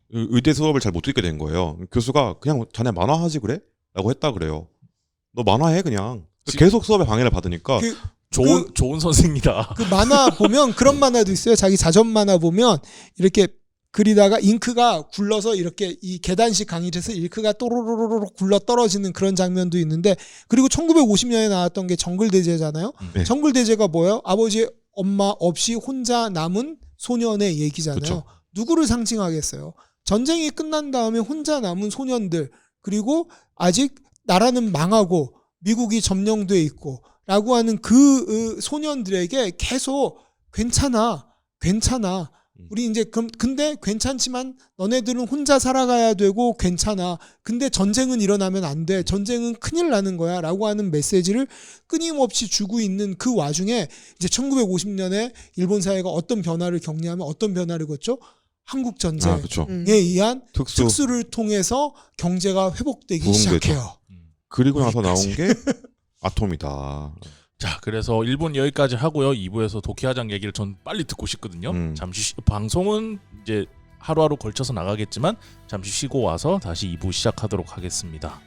의대 수업을 잘 못 듣게 된 거예요. 교수가 그냥 자네 만화하지 그래? 라고 했다 그래요. 너 만화해 그냥. 계속 수업에 방해를 받으니까 좋은 선생이다. 그 만화 보면 그런 만화도 있어요. 자기 자전 만화 보면 이렇게 그리다가 잉크가 굴러서 이렇게 이 계단식 강의를 해서 잉크가 또로로로로 굴러 떨어지는 그런 장면도 있는데, 그리고 1950년에 나왔던 게 정글대제잖아요. 네. 정글대제가 뭐예요? 아버지 엄마 없이 혼자 남은 소년의 얘기잖아요. 그쵸. 누구를 상징하겠어요? 전쟁이 끝난 다음에 혼자 남은 소년들, 그리고 아직 나라는 망하고 미국이 점령돼 있고 라고 하는 그 소년들에게 계속 괜찮아 우리 이제 근데 괜찮지만 너네들은 혼자 살아가야 되고 괜찮아. 근데 전쟁은 일어나면 안 돼. 전쟁은 큰일 나는 거야. 라고 하는 메시지를 끊임없이 주고 있는 그 와중에 이제 1950년에 일본 사회가 어떤 변화를 격리하면 어떤 변화를 걷죠? 한국 전쟁에 의한 특수를 통해서 경제가 회복되기 부흥되죠. 시작해요. 그리고 나서 나온 게 아톰이다. 자, 그래서 1분 여기까지 하고요. 2부에서 도키화장 얘기를 전 빨리 듣고 싶거든요. 잠시 방송은 이제 하루하루 걸쳐서 나가겠지만 잠시 쉬고 와서 다시 2부 시작하도록 하겠습니다.